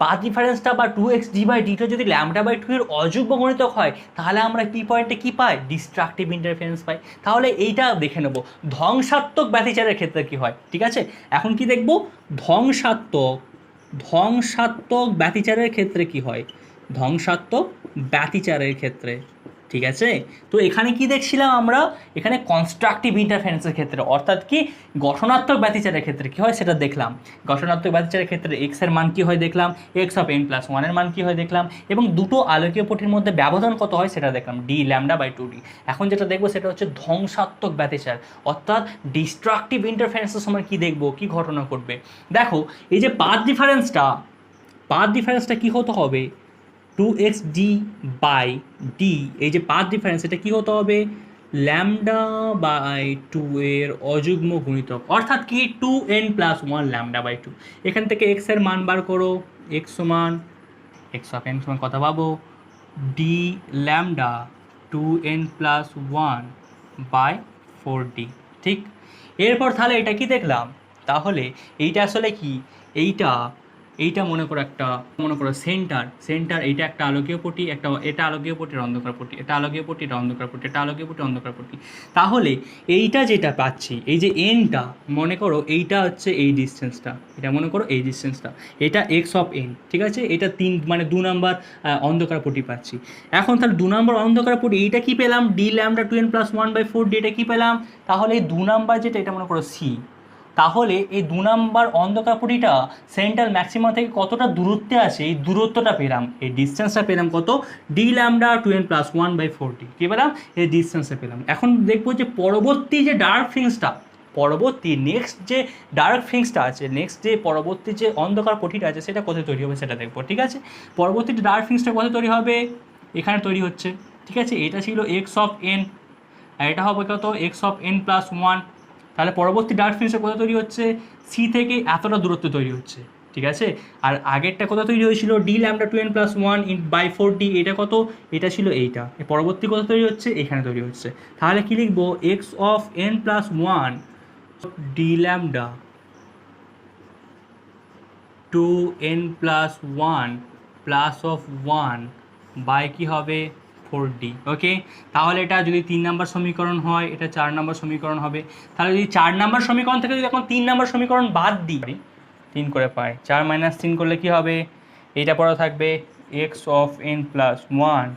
A: পাথ ডিফারেন্সটা বা 2xd/dটা যদি ল্যামডা বাই 2 এর অযুগ্ম গুণিতক হয়, তাহলে আমরা পি পয়েন্টে কি পাই, ডিস্ট্রাকটিভ ইন্টারফারেন্স পাই। তাহলে এইটা দেখে নেব ধ্বংসাত্মক ব্যতিচারের ক্ষেত্রে কি হয়, ঠিক আছে। এখন কি দেখব ধ্বংসাত্মক ব্যতিচারের ক্ষেত্রে কি হয়, ধ্বংসাত্মক ব্যতিচারের ক্ষেত্রে, ঠিক আছে। তো এখানে কি দেখছিলাম আমরা, এখানে কনস্ট্রাকটিভ ইন্টারফারেন্সের ক্ষেত্রে অর্থাৎ কি গঠনাত্মক ব্যতিচারের ক্ষেত্রে কি হয় সেটা দেখলাম। গঠনাত্মক ব্যতিচারের ক্ষেত্রে x এর মান কি হয় দেখলাম, x অফ n প্লাস 1 এর মান কি হয় দেখলাম, এবং দুটো আলোকীয় পটির মধ্যে ব্যবধান কত হয় সেটা দেখলাম, d lambda by 2d। এখন যেটা দেখবো সেটা হচ্ছে ধ্বংসাত্মক ব্যতিচার অর্থাৎ ডিস্ট্রাকটিভ ইন্টারফারেন্সের সময় কি দেখবো, কি ঘটনা ঘটবে। দেখো এই যে পাথ ডিফারেন্সটা কি হতে হবে, 2xd/d, এই যে পাথ ডিফারেন্স এটা কি হতে হবে, ল্যামডা বাই 2 এর অযুগ্ম গুণিতক অর্থাৎ কি 2n প্লাস 1 ল্যামডা বাই 2। এখান থেকে x এর মান বার করো, x সমান x অফ n সমান কথা পাবো d lambda 2n plus 1 by 4d, ঠিক। এরপর তাহলে এটা কি দেখলাম, তাহলে এইটা আসলে কি, এইটা মনে করো সেন্টার, এইটা একটা আলোকীয় পটি, এটা আলোকীয় পটির অন্ধকার পটি, এটা আলোকীয় পটি, এটা অন্ধকার পটি, এটা আলোকীয় পটি, অন্ধকার পটি। তাহলে এইটা যেটা পাচ্ছি, এই যে এনটা মনে করো এইটা হচ্ছে এই ডিস্টেন্সটা, এটা মনে করো এই ডিস্টেন্সটা, এটা এক্স অফ এন, ঠিক আছে, এটা 2 নাম্বার অন্ধকার পটি পাচ্ছি। এখন তাহলে 2 নাম্বার অন্ধকার পটি এইটা কি পেলাম, d lambda 2n plus 1 by 4d, এটা কি পেলাম, তাহলে এই 2 নাম্বার যেটা এটা মনে করো সি। তাহলে এই 2 নাম্বার অন্ধকার পটিটা সেন্ট্রাল ম্যাক্সিমাম থেকে কতটা দূরত্বে আছে, এই দূরত্বটা পেলাম, এই ডিস্টেন্সটা পেলাম কত, d lambda 2n plus 1 by 4d, কী পেলাম, এই ডিস্টেন্সটা পেলাম। এখন দেখবো যে পরবর্তী যে ডার্ক ফিঙ্কসটা, নেক্সট যে পরবর্তী যে অন্ধকার পটিটা আছে সেটা কোথায় তৈরি হবে সেটা দেখবো, ঠিক আছে। পরবর্তী ডার্ক ফিঙ্কসটা কোথায় তৈরি হবে, এখানে তৈরি হচ্ছে, ঠিক আছে। এটা ছিল এক্স অফ এন, আর এটা হবে কত, এক্স অফ এন প্লাস 1। তাহলে পরবর্তী ডার্ক ফিঙ্কসটা কোথায় তৈরি হচ্ছে, সি থেকে এতটা দূরত্ব তৈরি হচ্ছে, ঠিক আছে। আর আগেরটা কোথায় তৈরি হয়েছিল, d lambda 2n plus 1 by 4d, এটা কত, এটা ছিল এইটা। পরবর্তী কোথায় তৈরি হচ্ছে, এখানে তৈরি হচ্ছে। তাহলে কি লিখবো, X of N plus 1 d lambda 2n plus 1 plus of 1 by কি হবে 4d, ওকে। তাহলে এটা যদি 3 নম্বর সমীকরণ হয়, এটা 4 নম্বর সমীকরণ হবে। তাহলে যদি 4 নম্বর সমীকরণ থেকে যদি এখন 3 নম্বর সমীকরণ বাদ দিই, 3 করে পাই, 4 মাইনাস 3 করলে কি হবে, এইটা পরে থাকবে x of N plus 1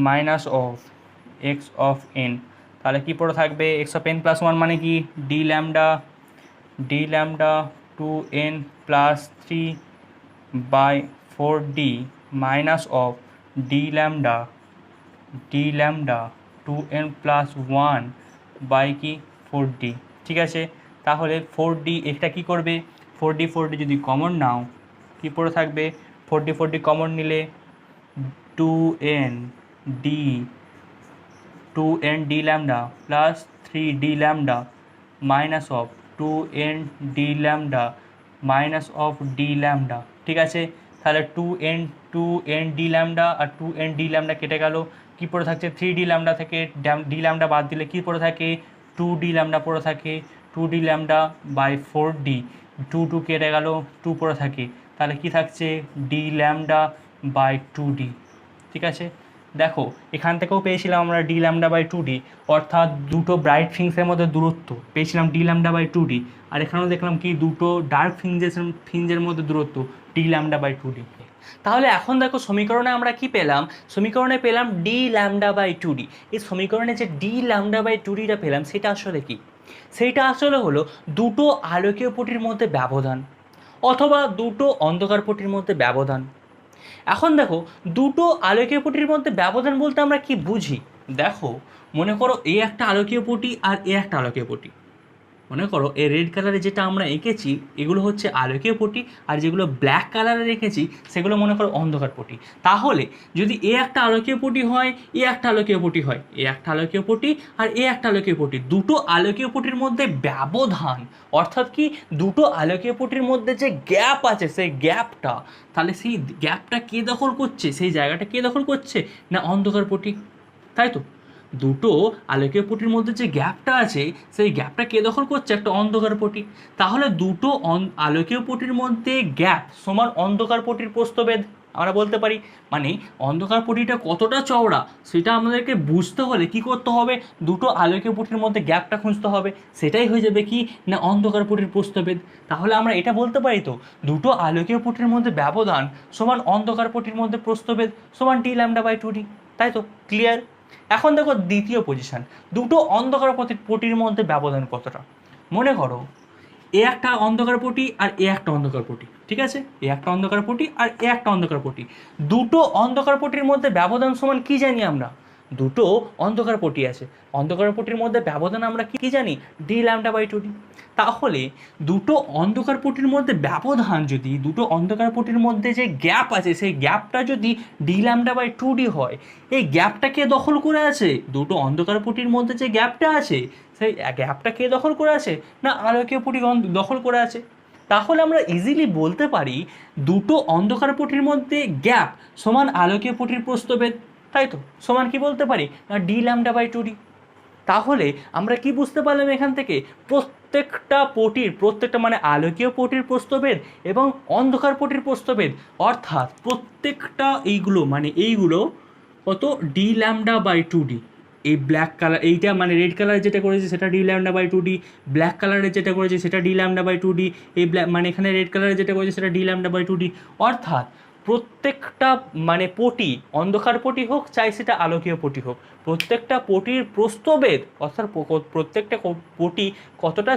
A: minus of x of N. তাহলে কি পরে থাকবে, এক্স অফ এন প্লাস 1 মানে কি, d lambda 2n plus 3 by 4d minus of d lambda 2n plus 1 by কি 4d, ঠিক আছে। তাহলে 4d এটা কি করবে, 4d যদি কমন নাও কি পড়ে থাকবে, 4d কমন নিলে 2n d lambda plus 3d lambda minus of 2n d lambda minus of d lambda ঠিক আছে, তাহলে টু এন ডি ল্যামডা আর টু এন ডি ল্যামডা কেটে গেল, কী পড়ে থাকছে থ্রি ডি ল্যামডা থেকে ডি ল্যামডা বাদ দিলে কী পড়ে থাকে টু ডি ল্যামডা পড়ে থাকে, two D lambda by four D, two কেটে গেল, টু পড়ে থাকে, তাহলে কি থাকছে D lambda by two D. ঠিক আছে, দেখো এখান থেকেও পেয়েছিলাম আমরা D lambda by two D, অর্থাৎ দুটো ব্রাইট ফ্রিঞ্জের মধ্যে দূরত্ব পেয়েছিলাম D lambda by two D, আর এখানেও দেখলাম কি দুটো ডার্ক ফ্রিঞ্জের মধ্যে দূরত্ব D lambda by two D. তাহলে এখন দেখো সমীকরণে আমরা কি পেলাম, সমীকরণে পেলাম D lambda by two D. এই সমীকরণে যে ডি ল্যামডা বাই টু ডিটা পেলাম সেটা আসলে কি, সেইটা আসলে হলো দুটো আলোকীয় পটির মধ্যে ব্যবধান অথবা দুটো অন্ধকার পটির মধ্যে ব্যবধান। এখন দেখো দুটো আলোকীয় পটির মধ্যে ব্যবধান বলতে আমরা কি বুঝি, দেখো মনে করো এ একটা আলোকীয় পটি আর এ একটা আলোকীয় পটি, মনে করো এই রেড কালারে যেটা আমরা এঁকেছি এগুলো হচ্ছে আলোকীয় পটি, আর যেগুলো ব্ল্যাক কালারে রেখেছি সেগুলো মনে করো অন্ধকার পটি। তাহলে যদি এ একটা আলোকীয় পটি হয়, এ একটা আলোকীয় পটি হয়, এ একটা আলোকীয় পটি আর এ একটা আলোকীয় পটি, দুটো আলোকীয় পটির মধ্যে ব্যবধান অর্থাৎ কি দুটো আলোকীয় পটির মধ্যে যে গ্যাপ আছে সেই গ্যাপটা, তাহলে সেই গ্যাপটা কে দখল করছে, সেই জায়গাটা কে দখল করছে না অন্ধকার পটি, তাই তো। দুটো আলোকীয় পটির মধ্যে যে গ্যাপটা আছে সেই গ্যাপটা কে দখল করছে, একটা অন্ধকার পটি। তাহলে দুটো আলোকীয় পটির মধ্যে গ্যাপ সমান অন্ধকার পটির প্রস্থভেদ আমরা বলতে পারি। মানে অন্ধকার পটিটা কতটা চওড়া সেটা আমাদেরকে বুঝতে হলে কি করতে হবে, দুটো আলোকীয় পটির মধ্যে গ্যাপটা খুঁজতে হবে, সেটাই হয়ে যাবে কি না অন্ধকার পটির প্রস্থভেদ। তাহলে আমরা এটা বলতে পারি তো দুটো আলোকীয় পটির মধ্যে ব্যবধান সমান অন্ধকার পটির মধ্যে প্রস্থভেদ সমান টি ল্যামডা বাই টু ডি, তাই তো, ক্লিয়ার। এখন দেখো দ্বিতীয় পজিশন, দুটো অন্ধকার পটির মধ্যে ব্যবধান কতটা। মনে করো এ একটা অন্ধকার পটি আর এ একটা অন্ধকার পটি, ঠিক আছে, এ একটা অন্ধকার পটি আর এ একটা অন্ধকার পটি, দুটো অন্ধকার পটির মধ্যে ব্যবধান সমান কি জানি আমরা, দুটো অন্ধকার পটি আছে, অন্ধকার পটির মধ্যে ব্যবধান আমরা কি জানি D lambda by two D. তাহলে দুটো অন্ধকার পটির মধ্যে ব্যবধান যদি দুটো অন্ধকার পটির মধ্যে যে গ্যাপ আছে সেই গ্যাপটা যদি D lambda by two D হয়, এই গ্যাপটা কে দখল করে আছে, দুটো অন্ধকার পটির মধ্যে যে গ্যাপটা আছে সেই গ্যাপটা কে দখল করে আছে না আলোকীয় পটি দখল করে আছে। তাহলে আমরা ইজিলি বলতে পারি দুটো অন্ধকার পটির মধ্যে গ্যাপ সমান আলোকীয় পটির প্রস্থভেদ, তাই তো, সমান কি বলতে পারি না D lambda by two D. তাহলে আমরা কি বুঝতে পারলাম এখান থেকে, প্রত্যেকটা মানে আলোকীয় পটির প্রস্থভেদ এবং অন্ধকার পটির প্রস্থভেদ, অর্থাৎ প্রত্যেকটা এইগুলো কত D lambda by two D. এই ব্ল্যাক কালার এইটা মানে রেড কালার যেটা করেছে সেটা D lambda by two D, black কালারের যেটা করেছে সেটা D lambda by two D, এই মানে এখানে রেড কালারের যেটা করেছে সেটা D lambda by two D. অর্থাৎ প্রত্যেকটা মানে পটি, অন্ধকার পটি হোক চাই সেটা আলোকীয় পটি হোক, প্রত্যেকটা পটির প্রস্থভেদ অর্থাৎ প্রত্যেকটা পটি কতটা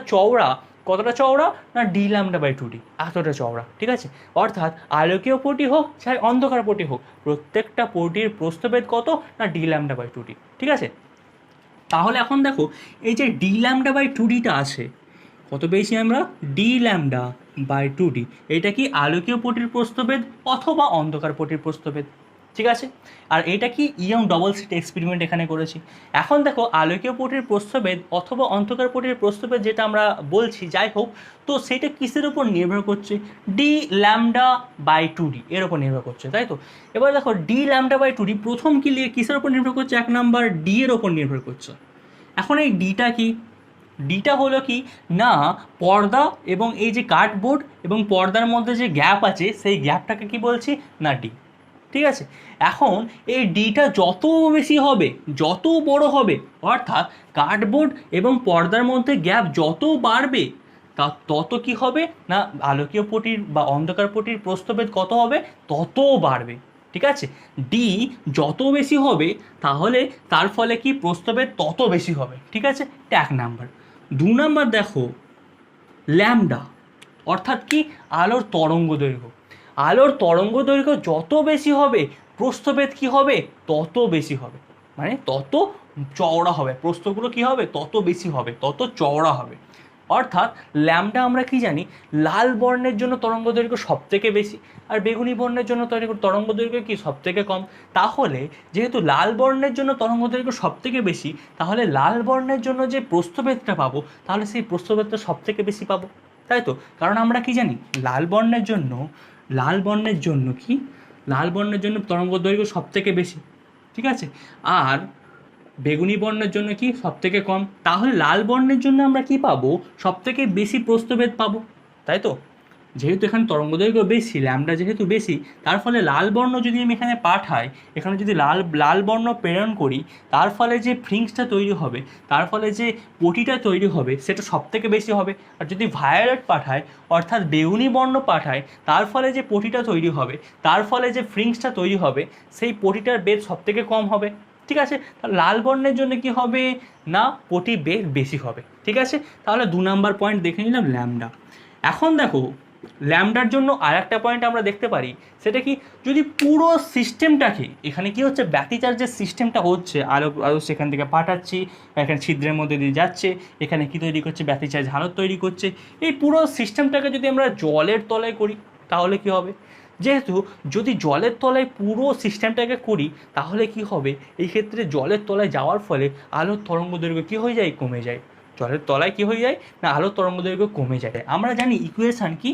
A: চওড়া না D lambda by two D, এতটা চওড়া, ঠিক আছে। অর্থাৎ আলোকীয় পটি হোক চাই অন্ধকার পটি হোক প্রত্যেকটা পটির প্রস্থভেদ কত না D lambda by two D, ঠিক আছে। তাহলে এখন দেখো এই যে ডি ল্যামডা বাই টু ডিটা আছে কত পেয়েছি আমরা D lambda by two D, এটা কি আলোকীয় পটির প্রস্থভেদ অথবা অন্ধকার পটির প্রস্থভেদ, ঠিক আছে। আর এটা কি ইয়ং ডবল স্লিট এক্সপেরিমেন্ট এখানে করেছি। এখন দেখো আলোকীয় পটির প্রস্থভেদ অথবা অন্ধকার পটির প্রস্থভেদ যেটা আমরা বলছি যাই হোক, তো সেটা কিসের উপর নির্ভর করছে D lambda by two D এর উপর নির্ভর করছে, তাই তো। এবার দেখো D lambda by two D প্রথম কিসের উপর নির্ভর করছে, এক নাম্বার ডি এর ওপর নির্ভর করছে। এখন এই ডিটা কি, ডিটা হলো কি না পর্দা এবং এই যে কার্ডবোর্ড এবং পর্দার মধ্যে যে গ্যাপ আছে সেই গ্যাপটাকে কি বলছি না ডি, ঠিক আছে। এখন এই ডিটা যত বেশি হবে যত বড় হবে, অর্থাৎ কার্ডবোর্ড এবং পর্দার মধ্যে গ্যাপ যত বাড়বে তা তত কি হবে না আলোকীয় পটির বা অন্ধকার পটির প্রস্থভেদ কত হবে তত বাড়বে, ঠিক আছে। ডি যত বেশি হবে তাহলে তার ফলে কি প্রস্থভেদ তত বেশি হবে, ঠিক আছে, এটা এক নাম্বার। দু নাম্বার দেখো ল্যামডা, অর্থাৎ কি আলোর তরঙ্গ দৈর্ঘ্য, আলোর তরঙ্গ দৈর্ঘ্য যত বেশি হবে প্রস্থভেদ কি হবে তত বেশি হবে, মানে তত চওড়া হবে, প্রস্থগুলো কি হবে তত বেশি হবে তত চওড়া হবে। অর্থাৎ ল্যামডা আমরা কি জানি লাল বর্ণের জন্য তরঙ্গ দৈর্ঘ্য সব থেকে বেশি আর বেগুনি বর্ণের জন্য তরঙ্গ দৈর্ঘ্য কি সব থেকে কম। তাহলে যেহেতু লাল বর্ণের জন্য তরঙ্গ দৈর্ঘ্য সব থেকে বেশি, তাহলে লাল বর্ণের জন্য যে প্রস্থভেদটা পাবো তাহলে সেই প্রস্থভেদটা সব থেকে বেশি পাবো, তাই তো। কারণ আমরা কি জানি লাল বর্ণের জন্য লাল বর্ণের জন্য কি, লাল বর্ণের জন্য তরঙ্গ দৈর্ঘ্য সব থেকে বেশি, ঠিক আছে, আর বেগুনি বর্ণের জন্য কি সব থেকে কম। তাহলে লাল বর্ণের জন্য আমরা কি পাবো, সব থেকে বেশি প্রস্থভেদ পাবো, তাই তো। যেহেতু এখানে তরঙ্গদৈর্ঘ্য বেশি, ল্যামডা যেহেতু বেশি, তার ফলে লাল বর্ণ যদি আমি এখানে পাঠাই, এখানে যদি লাল বর্ণ প্রেরণ করি, তার ফলে যে ফ্রিংসটা তৈরি হবে, তার ফলে যে পটিটা তৈরি হবে, সেটা সব থেকে বেশি হবে। আর যদি ভায়োলেট পাঠায়, অর্থাৎ বেগুনি বর্ণ পাঠায়, তার ফলে যে পটিটা তৈরি হবে, তার ফলে যে ফ্রিংসটা তৈরি হবে, সেই পটিটার বেদ সব থেকে কম হবে, ঠিক আছে। লাল বর্ণের জন্য কি হবে না, পটি বেদ বেশি হবে, ঠিক আছে। তাহলে 2 নাম্বার পয়েন্ট দেখে নিলাম ল্যামডা। এখন দেখো ল্যামডার জন্য আর একটা পয়েন্ট আমরা দেখতে পারি, সেটা কি, যদি পুরো সিস্টেমটাকে, এখানে কি হচ্ছে, ব্যতিচার যে সিস্টেমটা হচ্ছে, আলো সেখান থেকে পাঠাচ্ছি, এখানে ছিদ্রের মধ্যে দিয়ে যাচ্ছে, এখানে কি তৈরি করছে, ব্যতিচার ঝালর তৈরি করছে, এই পুরো সিস্টেমটাকে যদি আমরা জলের তলায় করি, তাহলে কি হবে, যেহেতু যদি জলের তলায় পুরো সিস্টেমটাকে করি, তাহলে কি হবে, এই ক্ষেত্রে জলের তলায় যাওয়ার ফলে আলোর তরঙ্গদৈর্ঘ্য কী হয়ে যায়, কমে যায়। জলের তলায় কী হয়ে যায় না, আলোর তরঙ্গদৈর্ঘ্য কমে যায়। আমরা জানি ইকুয়েশান কি,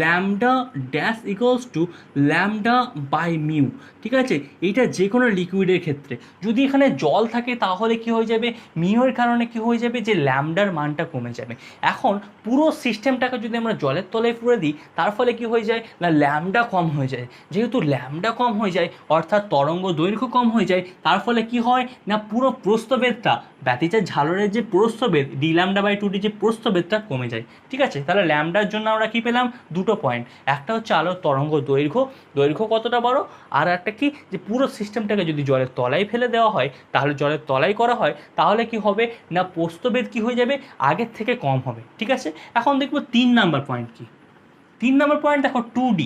A: lambda dash equals to lambda by mu, ঠিক আছে। এইটা যে কোনো লিকুইডের ক্ষেত্রে, যদি এখানে জল থাকে তাহলে কি হয়ে যাবে, মিউয়ের কারণে কি হয়ে যাবে, যে ল্যামডার মানটা কমে যাবে। এখন পুরো সিস্টেমটাকে যদি আমরা জলের তলায় পুরে দিই, তার ফলে কি হয়ে যায় না, ল্যামডা কম হয়ে যায়। যেহেতু ল্যামডা কম হয়ে যায়, অর্থাৎ তরঙ্গ দৈর্ঘ্য কম হয়ে যায়, তার ফলে কি হয় না, পুরো প্রস্থভেদটা, ব্যতিচার ঝালরের যে প্রস্থভেদ ডি ল্যামডা বাই 2 যে প্রস্থভেদটা কমে যায়, ঠিক আছে। তাহলে ল্যামডার জন্য আমরা কি পেলাম, দুটো পয়েন্ট, একটা হচ্ছে আলোর তরঙ্গ দৈর্ঘ্য কতটা বড়, আর একটা কি, যে পুরো সিস্টেমটাকে যদি জলের তলায় ফেলে দেওয়া হয়, তাহলে জলের তলায় করা হয়, তাহলে কি হবে না, প্রস্থভেদ কি হয়ে যাবে, আগের থেকে কম হবে, ঠিক আছে। এখন দেখবো 3 নাম্বার পয়েন্ট কি। 3 নাম্বার পয়েন্ট দেখো, 2D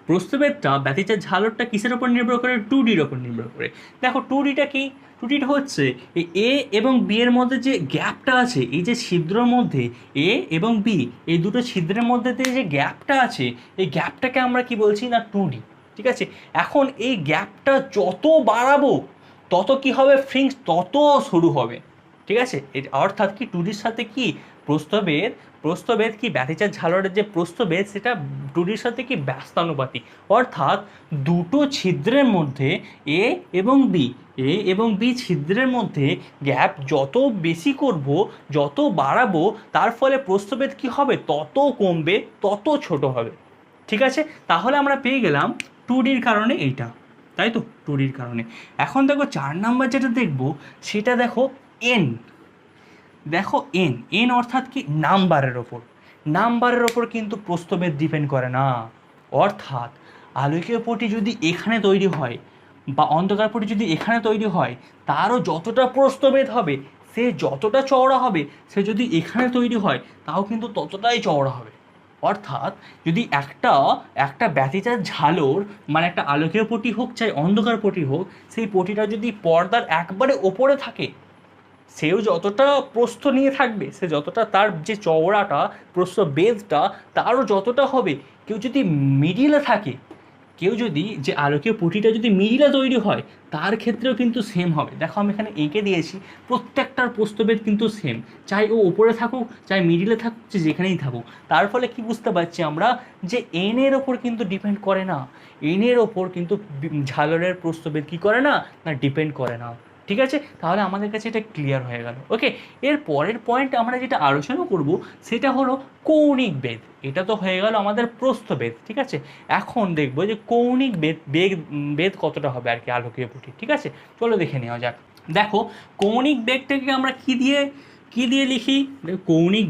A: প্রস্থভেদটা, ব্যতিচার ঝালরটা কিসের ওপর নির্ভর করে, 2Dর ওপর নির্ভর করে। দেখো 2Dটা কি, 2Dটা হচ্ছে এই এ এবং বি এর মধ্যে যে গ্যাপটা আছে, এই যে ছিদ্রের মধ্যে এ এবং বি, এই দুটো ছিদ্রের মধ্যে যে গ্যাপটা আছে, এই গ্যাপটাকে আমরা কি বলছি না, 2D, ঠিক আছে। এখন এই গ্যাপটা যত বাড়াবো, তত কি হবে, ফ্রিংস তত সরু হবে, ঠিক আছে। অর্থাৎ কি, 2Dর সাথে কি প্রস্থভেদ কি, ব্যতিচার ঝালরের যে প্রস্থভেদ, সেটা 2Dর সাথে কি ব্যস্তানুপাতিক। অর্থাৎ দুটো ছিদ্রের মধ্যে এ এবং বি ছিদ্রের মধ্যে গ্যাপ যত বেশি করব, যত বাড়াবো, তার ফলে প্রস্থভেদ কি হবে, তত কমবে, তত ছোট হবে, ঠিক আছে। তাহলে আমরা পেয়ে গেলাম 2Dর কারণে এইটা, তাই তো, 2Dর কারণে। এখন দেখো 4 নাম্বার যেটা দেখবো, সেটা দেখো এন। দেখো এন অর্থাৎ কি, নাম্বারের ওপর কিন্তু প্রস্থভেদ ডিপেন্ড করে না। অর্থাৎ আলোকীয় পটি যদি এখানে তৈরি হয়, বা অন্ধকার পটি যদি এখানে তৈরি হয়, তারও যতটা প্রস্থভেদ হবে, সে যতটা চওড়া হবে, সে যদি এখানে তৈরি হয়, তাও কিন্তু ততটাই চওড়া হবে। অর্থাৎ যদি একটা ব্যতিচার ঝালর, মানে একটা আলোকীয় পটি হোক চাই অন্ধকার পটি হোক, সেই পটিটা যদি পর্দার একবারে ওপরে থাকে, সেও যতটা প্রস্থ নিয়ে থাকবে, সে যতটা, তার যে চওড়াটা, প্রস্থভেদটা তারও যতটা হবে। কেউ যদি মিডিলে থাকে, যে আলোকীয় পুঁটিটা যদি মিডিলে তৈরি হয়, তার ক্ষেত্রেও কিন্তু সেম হবে। দেখো আমি এখানে এঁকে দিয়েছি, প্রত্যেকটার প্রস্থভেদ কিন্তু সেম, চাই ও ওপরে থাকুক, চাই মিডিলে থাকুক, যে যেখানেই থাকুক। তার ফলে কি বুঝতে পারছি আমরা, যে এনের ওপর কিন্তু ডিপেন্ড করে না, এনের ওপর কিন্তু ঝালরের প্রস্থভেদ কী করে না, ডিপেন্ড করে না, ঠিক আছে। তাহলে আমাদের কাছে এটা ক্লিয়ার হয়ে গেল। ওকে, এর পরের পয়েন্ট আমরা যেটা আলোচনা করব, সেটা হলো কৌণিক বেদ। এটা তো হয়ে গেল আমাদের প্রস্থভেদ, ঠিক আছে। এখন দেখবো যে কৌণিক বেদ কতটা হবে আর কি আলোকীয় পুঁটি, ঠিক আছে। চলো দেখে নেওয়া যাক। দেখো কৌণিক বেগটাকে আমরা কি দিয়ে লিখি, কৌণিক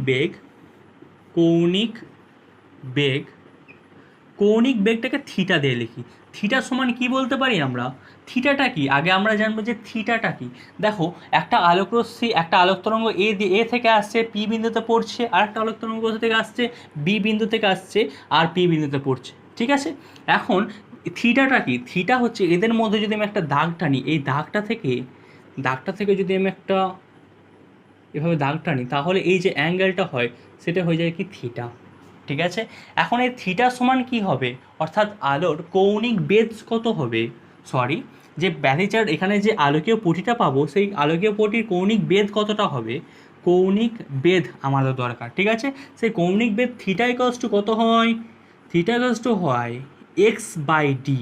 A: বেগটাকে থিটা দিয়ে লিখি। থিটা সমান কি বলতে পারি আমরা, থিটাটা কি, আগে আমরা জানবো যে থিটাটা কি। দেখো একটা আলোকরশ্মি, একটা আলোক তরঙ্গ এ থেকে আসছে, পি বিন্দুতে পড়ছে, আর একটা আলোক তরঙ্গ থেকে আসছে, বি বিন্দু থেকে আসছে, আর পি বিন্দুতে পড়ছে, ঠিক আছে। এখন থিটাটা কি, থিটা হচ্ছে এদের মধ্যে যদি আমি একটা দাগ টানি, এই দাগটা থেকে যদি আমি একটা এভাবে দাগ টানি, তাহলে এই যে অ্যাঙ্গেলটা হয়, সেটা হয়ে যায় কি, থিটা, ঠিক আছে। এখন এই থিটা সমান কি হবে, অর্থাৎ আলোর কৌণিক বেদ কত হবে, যে ব্যতিচার, এখানে যে আলোকীয় পটিটা পাবো, সেই আলোকীয় পটির কৌণিক বেদ কতটা হবে, কৌণিক বেদ আমাদের দরকার, ঠিক আছে। সেই কৌণিক বেদ থিটা ইকুয়ালস টু কত হয়, থিটা ইকুয়ালস টু হয় এক্স বাই ডি।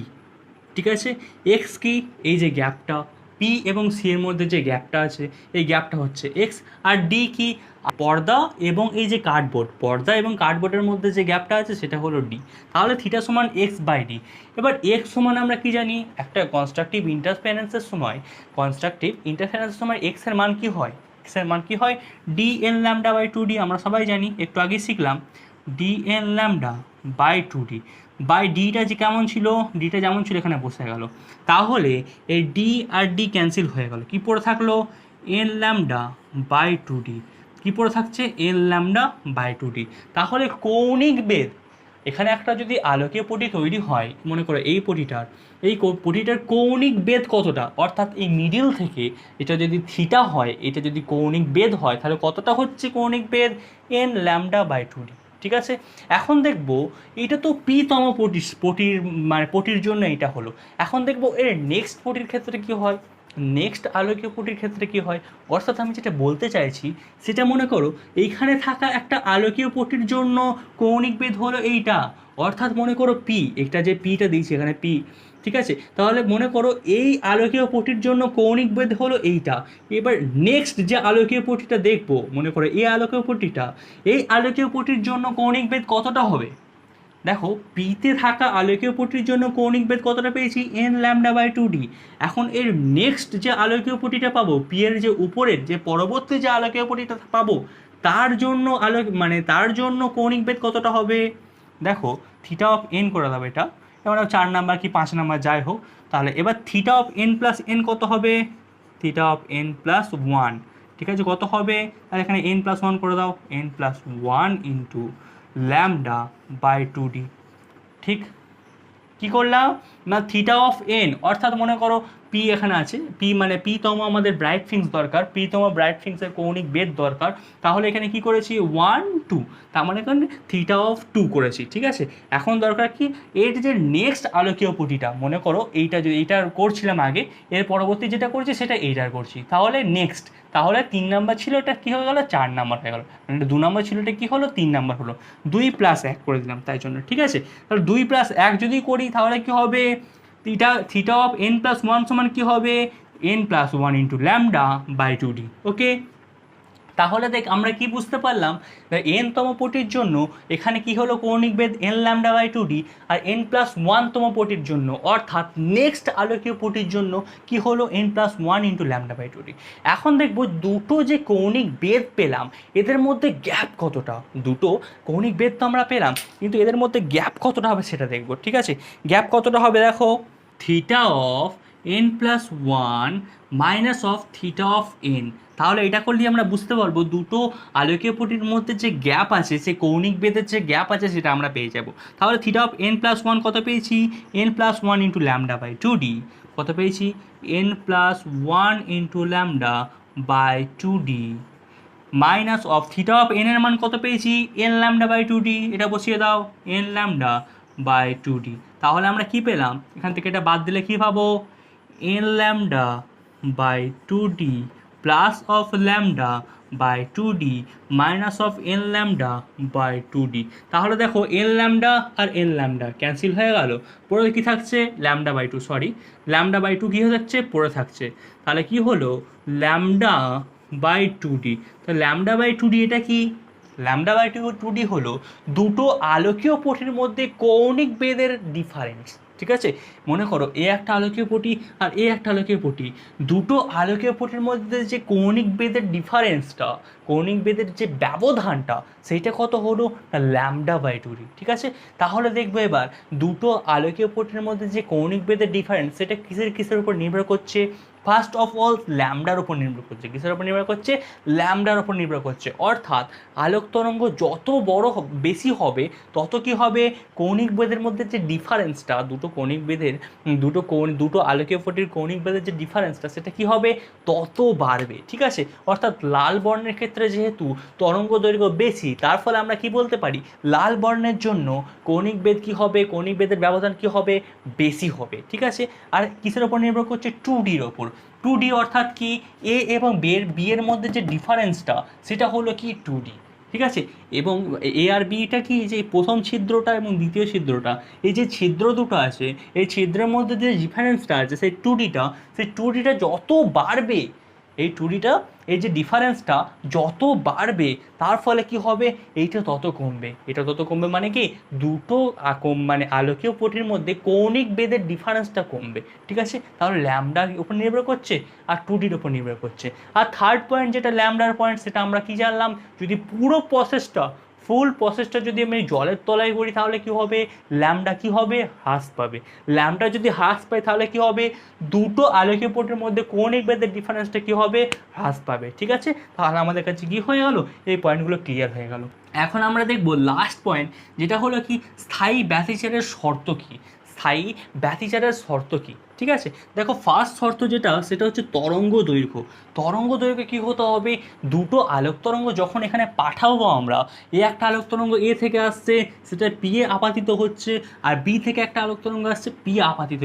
A: ঠিক আছে, এক্স কি, এই যে গ্যাপটা পি এবং সি এর মধ্যে যে গ্যাপটা আছে এই গ্যাপটা হচ্ছে এক্স, আর ডি কি, পর্দা এবং এই যে কার্ডবোর্ড, পর্দা এবং কার্ডবোর্ডের মধ্যে যে গ্যাপটা আছে সেটা হলো ডি। তাহলে থিটা সমান এক্স বাই ডি। এবার এক্স সমান আমরা কি জানি, একটা কনস্ট্রাকটিভ ইন্টারফারেন্সের সময়, এক্স এর মান কি হয়, এক্স এর মান কি হয়, D N lambda by two D. আমরা সবাই জানি, একটু আগে শিখলাম D N lambda by two D. By ডিটা যে কেমন ছিল, ডিটা যেমন ছিল এখানে বসে গেল। তাহলে এই ডি আর ডি ক্যান্সেল হয়ে গেল, কি পড়ে থাকলো, N lambda by two D. কী পড়ে থাকছে, N lambda by two D. তাহলে কৌণিক বেদ, এখানে একটা যদি আলোকীয় পটি তৈরি হয়, মনে করো এই পটিটার, এই পটিটার কৌণিক বেদ কতটা, অর্থাৎ এই মিডিল থেকে এটা যদি থিটা হয়, এটা যদি কৌণিক বেদ হয়, তাহলে কতটা হচ্ছে কৌণিক বেদ, N lambda by two D. ঠিক আছে, এখন দেখব এটা তো পিতম পটির মানে পটির জন্য এটা হলো। এখন দেখব এর নেক্সট পটির ক্ষেত্রে কী হয়, নেক্সট আলোকীয় পটির ক্ষেত্রে কী হয়। অর্থাৎ আমি যেটা বলতে চাইছি সেটা মনে করো এইখানে থাকা একটা আলোকীয় পটির জন্য কৌণিক বেদ হলো এইটা, অর্থাৎ মনে করো পি, এটা যে পিটা দিয়েছি এখানে পি। ঠিক আছে, তাহলে মনে করো এই আলোকীয় পটির জন্য কৌণিক বেদ হলো এইটা। এবার নেক্সট যে আলোকীয় পটিটা দেখবো, মনে করো এই আলোকীয় পটিটা, এই আলোকীয় পটির জন্য কৌণিক বেদ কতটা হবে। দেখো পিতে থাকা আলোকীয় পটির জন্য কৌণিক বেদ কতটা পেয়েছি, N lambda by two D. এখন এর নেক্সট যে আলোকীয় পটিটা পাবো, পি এর যে উপরের যে পরবর্তী যে আলোকীয় পটিটা পাবো, তার জন্য তার জন্য কৌণিক বেদ কতটা হবে। দেখো থিটা অফ এন করে দাও এটা, এবার 4 নাম্বার কি 5 নাম্বার যাই হোক। তাহলে এবার theta of N plus N কত হবে, theta of N plus one. ঠিক আছে, কত হবে, তাহলে এখানে এন প্লাস ওয়ান করে দাও, N plus one into lambda by two D. ঠিক, কী করলাম না, থিটা অফ এন, অর্থাৎ মনে করো পি এখানে আছে, পি মানে পিতম আমাদের ব্রাইট ফিংস দরকার, পিতম ব্রাইট ফিংসের কৌণিক বেদ দরকার। তাহলে এখানে কি করেছি 1 2, তার মানে এখানে থিটা অফ 2 করেছি। ঠিক আছে, এখন দরকার কি, এর যে নেক্সট আলোকীয় পটিটা, মনে করো এইটা যদি এইটার করছিলাম আগে, এর পরবর্তী যেটা করছি সেটা এইটার করছি, তাহলে নেক্সট, তাহলে 3 নাম্বার ছিল এটা কী হয়ে গেলো 4 নাম্বার হয়ে গেল, মানে 2 নাম্বার ছিল এটা কী হলো 3 নাম্বার হলো, 2 প্লাস 1 করে দিলাম তাই জন্য। ঠিক আছে, তাহলে 2 প্লাস 1 যদি করি তাহলে কী হবে, theta of N plus one সমান কী হবে, N plus one into lambda by two D. Okay, তাহলে দেখ আমরা কি বুঝতে পারলাম, এন তম পটির জন্য এখানে কি হলো কৌণিক বেদ N lambda by two D, আর এন প্লাস ওয়ান তম পটির জন্য অর্থাৎ নেক্সট আলোকীয় পটির জন্য কি হলো N plus one into lambda by two D. এখন দেখবো দুটো যে কৌণিক বেদ পেলাম এদের মধ্যে গ্যাপ কতটা, দুটো কৌণিক বেদ তো আমরা পেলাম কিন্তু এদের মধ্যে গ্যাপ কতটা হবে সেটা দেখবো। ঠিক আছে, গ্যাপ কতটা হবে, দেখো theta of N plus one minus of theta of N. তাহলে এটা করলে আমরা বুঝতে পারবো দুটো আলোকীয় পটির মধ্যে যে গ্যাপ আছে, সে কৌণিক বেদের যে গ্যাপ আছে সেটা আমরা পেয়ে যাব। তাহলে theta of N plus one কত পেয়েছি, N plus one into lambda by two D, কত পেয়েছি, N plus one into lambda by two D, minus of theta of N এর মান কত পেয়েছি, N lambda by two D, এটা বসিয়ে দাও N lambda by two D. তাহলে আমরা কি পেলাম, এখান থেকে এটা বাদ দিলে কী পাবো, N lambda by two D plus of lambda by two D minus of N lambda by two D. তাহলে দেখো এন ল্যামডা আর এন ল্যামডা ক্যান্সেল হয়ে গেল, পরে কী থাকছে lambda by two, lambda by two কী হয়ে যাচ্ছে পড়ে থাকছে। তাহলে কি হলো ল্যামডা বাই টু ডি। তো ল্যামডা বাই টু ডি এটা কি, ল্যামডা বাই টু ডি হলো দুটো আলোকীয় পটির মধ্যে কৌণিক বেদের ডিফারেন্স। ঠিক আছে, মনে করো এ একটা আলোকীয় পটি আর এ একটা আলোকীয় পটি, দুটো আলোকীয় পটির মধ্যে যে কৌণিক বেদের ডিফারেন্সটা, কৌণিক বেদের যে ব্যবধানটা সেইটা কত হলো ল্যামডা বাই টু ডি। ঠিক আছে, তাহলে দেখবো এবার দুটো আলোকীয় পটির মধ্যে যে কৌণিক বেদের ডিফারেন্স সেটা কিসের উপর নির্ভর করছে, ফার্স্ট অফ অল ল্যামডার উপর নির্ভর করছে। কিসের উপর নির্ভর করছে, ল্যামডার উপর নির্ভর করছে। অর্থাৎ আলোক তরঙ্গ যত বড় বেশি হবে তত কি হবে, কৌণিক বেদের মধ্যে যে ডিফারেন্সটা, দুটো কৌণিক বেদের দুটো আলোকীয় পটির কৌণিক বেদের যে ডিফারেন্সটা সেটা কি হবে, তত বাড়বে। ঠিক আছে, অর্থাৎ লাল বর্ণের ক্ষেত্রে যেহেতু তরঙ্গ দৈর্ঘ্য বেশি, তার ফলে আমরা কি বলতে পারি, লাল বর্ণের জন্য কৌণিক বেদ কি হবে, কৌণিক বেদের ব্যবধান কি হবে, বেশি হবে। ঠিক আছে, আর কিসের ওপর নির্ভর করছে, টু ডির ওপর। টু ডি অর্থাৎ কি, এ এবং বি এর মধ্যে যে ডিফারেন্সটা সেটা হলো কি টু ডি। ঠিক আছে। এবং এ আর বিটা কি, যে প্রথম ছিদ্রটা এবং দ্বিতীয় ছিদ্রটা, এই যে ছিদ্র দুটো আছে, এই ছিদ্রের মধ্যে যে ডিফারেন্সটা আছে সেই টু ডিটা যত বাড়বে, এই টুডিটা, এই যে ডিফারেন্সটা যত বাড়বে তার ফলে কি হবে, এইটা তত কমবে মানে কি দুটো মানে আলোকীয় পটির মধ্যে কৌণিক বেদের ডিফারেন্সটা কমবে। ঠিক আছে, তাহলে ল্যামডার উপর নির্ভর করছে আর টুডির উপর নির্ভর করছে। আর থার্ড পয়েন্ট যেটা ল্যামডার পয়েন্ট, সেটা আমরা কি জানলাম, যদি পুরো ফুল প্রসেসটা যদি আমি জলের তলায় করি তাহলে কি হবে, ল্যামডা কি হবে, হ্রাস পাবে। ল্যামডা যদি হ্রাস পায় তাহলে কি হবে, দুটো আলোকীয় পটের মধ্যে কৌণিক বেদের ডিফারেন্সটা কি হবে, হ্রাস পাবে। ঠিক আছে, তাহলে আমাদের কাছে কি হয়ে গেল, এই পয়েন্টগুলো ক্লিয়ার হয়ে গেল। এখন আমরা দেখব লাস্ট পয়েন্ট, যেটা হলো কি স্থায়ী ব্যতিচারের শর্ত কী। স্থায়ী ব্যতিচারের শর্ত কী, ঠিক আছে। দেখো ফার্স্ট শর্ত যেটা, সেটা হচ্ছে তরঙ্গ দৈর্ঘ্য। তরঙ্গ দৈর্ঘ্য কী হতে হবে, দুটো আলোক তরঙ্গ যখন এখানে পাঠাবো আমরা, একটা আলোক তরঙ্গ এ থেকে আসছে, সেটা পি এ আপাতিত হচ্ছে, আর বি থেকে একটা আলোক তরঙ্গ আসছে, পি আপাতিত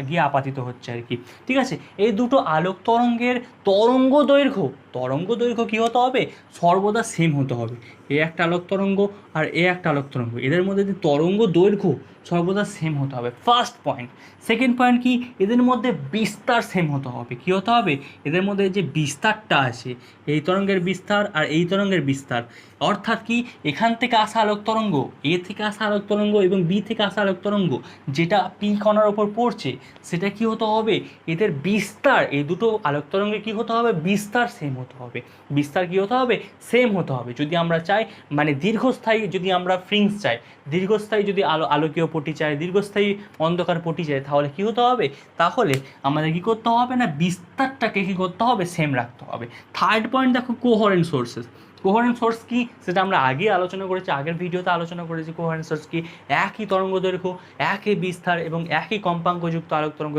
A: গিয়ে আপাতিত হচ্ছে আর কি। ঠিক আছে, এই দুটো আলোক তরঙ্গের তরঙ্গ দৈর্ঘ্য কী হতে হবে, সর্বদা সেম হতে হবে। একটা আলোক তরঙ্গ আর একটা আলোক তরঙ্গ, এদের মধ্যে যে তরঙ্গ দৈর্ঘ্য সর্বদা সেম হতে হবে, ফার্স্ট পয়েন্ট। সেকেন্ড পয়েন্ট কি, এদের মধ্যে বিস্তার সেম হতে হবে। কী হতে হবে, এদের মধ্যে যে বিস্তারটা আছে, এই তরঙ্গের বিস্তার আর এই তরঙ্গের বিস্তার, অর্থাৎ কি এখান থেকে আসা আলোক তরঙ্গ, এ থেকে আসা আলোক তরঙ্গ এবং বি থেকে আসা আলোক তরঙ্গ যেটা পি কণার ওপর পড়ছে, সেটা কি হতে হবে, এদের বিস্তার, এই দুটো আলোক তরঙ্গে কী হতে হবে, বিস্তার সেম হতে হবে। বিস্তার কী হতে হবে, সেম হতে হবে। যদি আমরা চাই মানে দীর্ঘস্থায়ী, যদি আমরা ফ্রিংস চাই, দীর্ঘস্থায়ী যদি আলোকীয় পটি চাই, দীর্ঘস্থায়ী অন্ধকার পটি চাই, তাহলে কী হতে হবে, তাহলে আমাদের কী করতে হবে না, বিস্তারটাকে কী করতে হবে, সেম রাখতে হবে। থার্ড পয়েন্ট দেখো, কোহারেন্ট সোর্সেস। কোহারেন্ট সোর্স কি, সেটা আমরা আগে আলোচনা করেছি, আগের ভিডিওতে আলোচনা করেছি। কোহারেন্ট সোর্স কি, একই তরঙ্গ দৈর্ঘ্য, একই বিস্তার এবং একই কম্পাঙ্কযুক্ত আলোক তরঙ্গ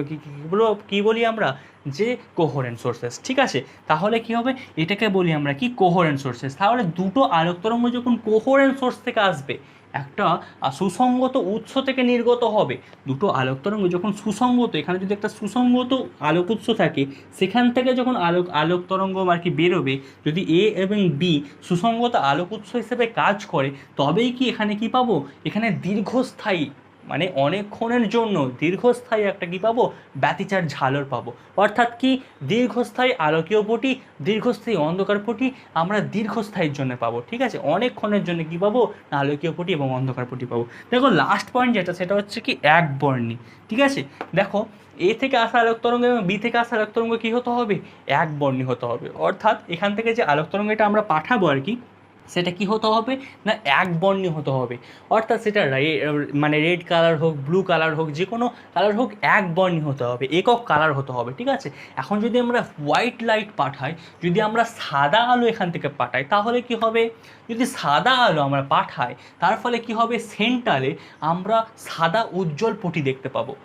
A: কী বলি আমরা, যে কোহারেন্ট সোর্সেস। ঠিক আছে, তাহলে কি হবে, এটাকে বলি আমরা কি, কোহারেন্ট সোর্সেস। তাহলে দুটো আলোক তরঙ্গ যখন কোহারেন্ট সোর্স থেকে আসবে, একটা সুসঙ্গত উৎস থেকে নির্গত হবে, দুটো আলোক তরঙ্গ যখন সুসঙ্গত, এখানে যদি একটা সুসঙ্গত আলোক উৎস থাকে, সেখান থেকে যখন আলোক তরঙ্গ আর কি বেরোবে, যদি এ এবং বি সুসঙ্গত আলোক উৎস হিসেবে কাজ করে, তবেই কি এখানে কি পাবো, এখানে দীর্ঘস্থায়ী মানে অনেকক্ষণের জন্য দীর্ঘস্থায়ী একটা কী পাবো, ব্যতিচার ঝালর পাবো। অর্থাৎ কি, দীর্ঘস্থায়ী আলোকীয় পটি, দীর্ঘস্থায়ী অন্ধকার পটি আমরা দীর্ঘস্থায়ীর জন্য পাবো। ঠিক আছে, অনেকক্ষণের জন্য কী পাবো, আলোকীয় পটি এবং অন্ধকার পটি পাবো। দেখো লাস্ট পয়েন্ট যেটা, সেটা হচ্ছে কি একবর্ণী। ঠিক আছে, দেখো এ থেকে আসা আলোক তরঙ্গ এবং বি থেকে আসা আলোক তরঙ্গ কী হতে হবে, একবর্ণী হতে হবে। অর্থাৎ এখান থেকে যে আলোক তরঙ্গটা আমরা পাঠাবো আর কি, সেটা কি হতে হবে না, একবর্ণী হতে হবে। অর্থাৎ সেটা মানে রেড কালার হোক, ব্লু কালার হোক, যে কোনো কালার হোক, একবর্ণী হতে হবে, একক কালার হতে হবে। ঠিক আছে, এখন যদি আমরা হোয়াইট লাইট পাঠাই, যদি আমরা সাদা আলো এখান থেকে পাঠাই, তাহলে কি হবে, যদি সাদা আলো আমরা পাঠাই, তার ফলে কি হবে, সেন্টারে আমরা সাদা উজ্জ্বল পটি দেখতে পাবো,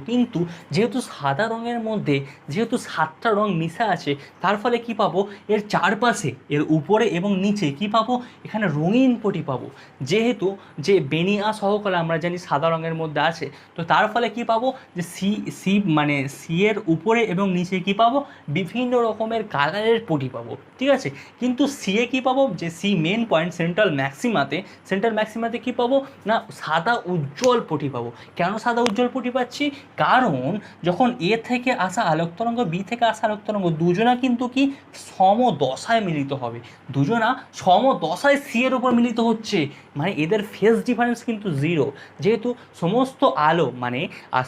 A: কিন্তু যেহেতু সাদা রঙের মধ্যে যেহেতু 7টা রঙ মিশে আছে, তার ফলে কি পাবো, এর চারপাশে, এর উপরে এবং নিচে কি পাবো, এখানে রঙিন পটি পাবো। যেহেতু যে বেনিয়া সহকালে আমরা জানি সাদা রঙের মধ্যে আছে, তো তার ফলে কি পাবো, যে সি এর উপরে এবং নিচে কি পাবো, বিভিন্ন রকমের কালারের পটি পাবো। ঠিক আছে, কিন্তু সি এ কী পাবো, যে সি মেন পয়েন্ট সেন্ট্রাল ম্যাক্সিমাতে কী পাবো না, সাদা উজ্জ্বল পটি পাবো। কেন সাদা উজ্জ্বল পটি পাচ্ছি, কারণ যখন এ থেকে আসা আলোক তরঙ্গ, বি থেকে আসা আলোক তরঙ্গ, দুজনা কিন্তু কি সমদশায় মিলিত হবে, দুজনা সমদশায় সি এর উপর মিলিত হচ্ছে, মানে এদের ফেজ ডিফারেন্স কিন্তু 0। যেহেতু সমস্ত আলো মানে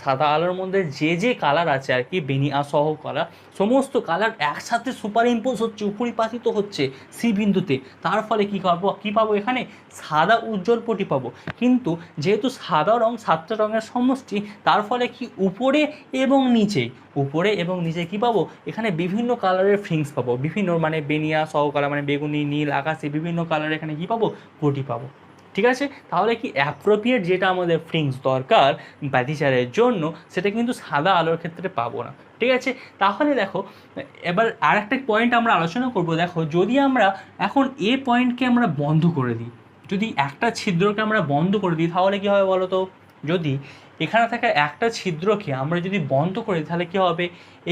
A: সাদা আলোর মধ্যে যে কালার আছে আর কি, বেনিয়া সহ কালার, সমস্ত কালার একসাথে সুপার ইম্পোজ হচ্ছে, উপরিপাতিত হচ্ছে সি বিন্দুতে, তার ফলে কী পাবো এখানে, সাদা উজ্জ্বল পটি পাবো। কিন্তু যেহেতু সাদা রঙ 7টা রঙের সমষ্টি, তার ফলে কি উপরে এবং নিচে কী পাবো, এখানে বিভিন্ন কালারের ফ্রিংস পাবো, বিভিন্ন মানে বেনিয়া সহ কালার মানে বেগুনি, নীল, আকাশি, বিভিন্ন কালার এখানে কী পাবো, পটি পাবো। ঠিক আছে, তাহলে কি অ্যাপ্রোপ্রিয়েট যেটা আমাদের ফ্রিংস দরকার ব্যতিচারের জন্য, সেটা কিন্তু সাদা আলোর ক্ষেত্রে পাবো না। ঠিক আছে, তাহলে দেখো এবার আর একটা পয়েন্ট আমরা আলোচনা করব। দেখো যদি আমরা এখন এ পয়েন্টকে আমরা বন্ধ করে দিই, যদি একটা ছিদ্রকে আমরা বন্ধ করে দিই, তাহলে কী হবে বলো তো, যদি এখানে থাকা একটা ছিদ্রকে আমরা যদি বন্ধ করি, তাহলে কী হবে,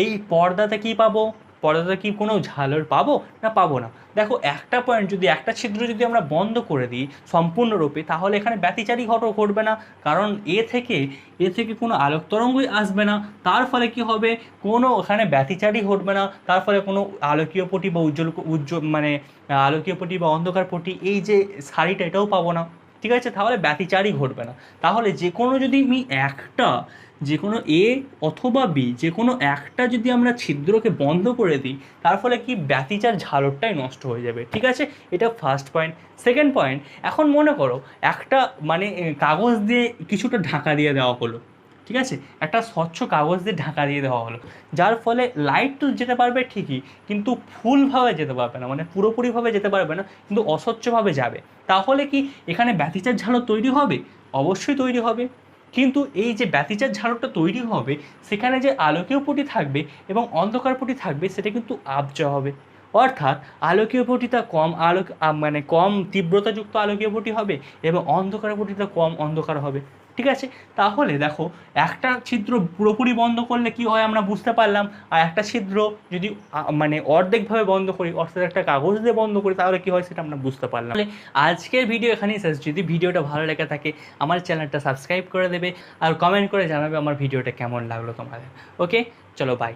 A: এই পর্দাতে কী পাবো, পর্দাতে কি কোনো ঝালর পাবো না পাবো না? দেখো একটা পয়েন্ট যদি একটা ছিদ্র যদি আমরা বন্ধ করে দিই সম্পূর্ণরূপে, তাহলে এখানে ব্যতিচারী ঘটবে না, কারণ এ থেকে কোনো আলোক তরঙ্গই আসবে না। তার ফলে কি হবে, কোনো ওখানে ব্যতিচারী ঘটবে না, তার ফলে কোনো আলোকীয় পটি বা উজ্জ্বল মানে আলোকীয় পটি বা অন্ধকার পটি এই যে শাড়িটা এটাও পাবো না। ঠিক আছে, তাহলে ব্যতিচারই ঘটবে না। তাহলে যে কোনো যদি আমি একটা যে কোনো এ অথবা বি যে কোনো একটা যদি আমরা ছিদ্রকে বন্ধ করে দিই, তার ফলে কি ব্যতিচার ঝালরটাই নষ্ট হয়ে যাবে। ঠিক আছে, এটা ফার্স্ট পয়েন্ট। সেকেন্ড পয়েন্ট, এখন মনে করো একটা মানে কাগজ দিয়ে কিছুটা ঢাকা দিয়ে দেওয়া হলো। ঠিক আছে, একটা স্বচ্ছ কাগজ দিয়ে ঢাকা দিয়ে দেওয়া হলো, যার ফলে লাইট তো যেতে পারবে ঠিকই, কিন্তু ফুলভাবে যেতে পারবে না, মানে পুরোপুরিভাবে যেতে পারবে না, কিন্তু অস্বচ্ছভাবে যাবে। তাহলে কি এখানে ব্যতিচার ঝালর তৈরি হবে? অবশ্যই তৈরি হবে। কিন্তু এই যে ব্যতিচার ঝালরটা তৈরি হবে, সেখানে যে আলোকীয় পটি থাকবে এবং অন্ধকার পটি থাকবে সেটা কিন্তু আবজা হবে। অর্থাৎ আলোকীয় পটিটা কম মানে কম তীব্রতাযুক্ত আলোকীয় পটি হবে এবং অন্ধকার পটিটা কম অন্ধকার হবে। ঠিক আছে, তাহলে দেখো একটা ছিদ্র পুরোপুরি বন্ধ করলে কি হয় আমরা বুঝতে পারলাম, আর একটা ছিদ্র যদি মানে অর্ধেকভাবে বন্ধ করি, অর্থাৎ একটা কাগজ দিয়ে বন্ধ করি, তাহলে কি হয় সেটা আমরা বুঝতে পারলাম। তাহলে আজকের ভিডিও এখানেই শেষ। যদি ভিডিওটা ভালো লেগে থাকে আমার চ্যানেলটা সাবস্ক্রাইব করে দেবে আর কমেন্ট করে জানাবে আমার ভিডিওটা কেমন লাগলো তোমাদের। ওকে, চলো বাই।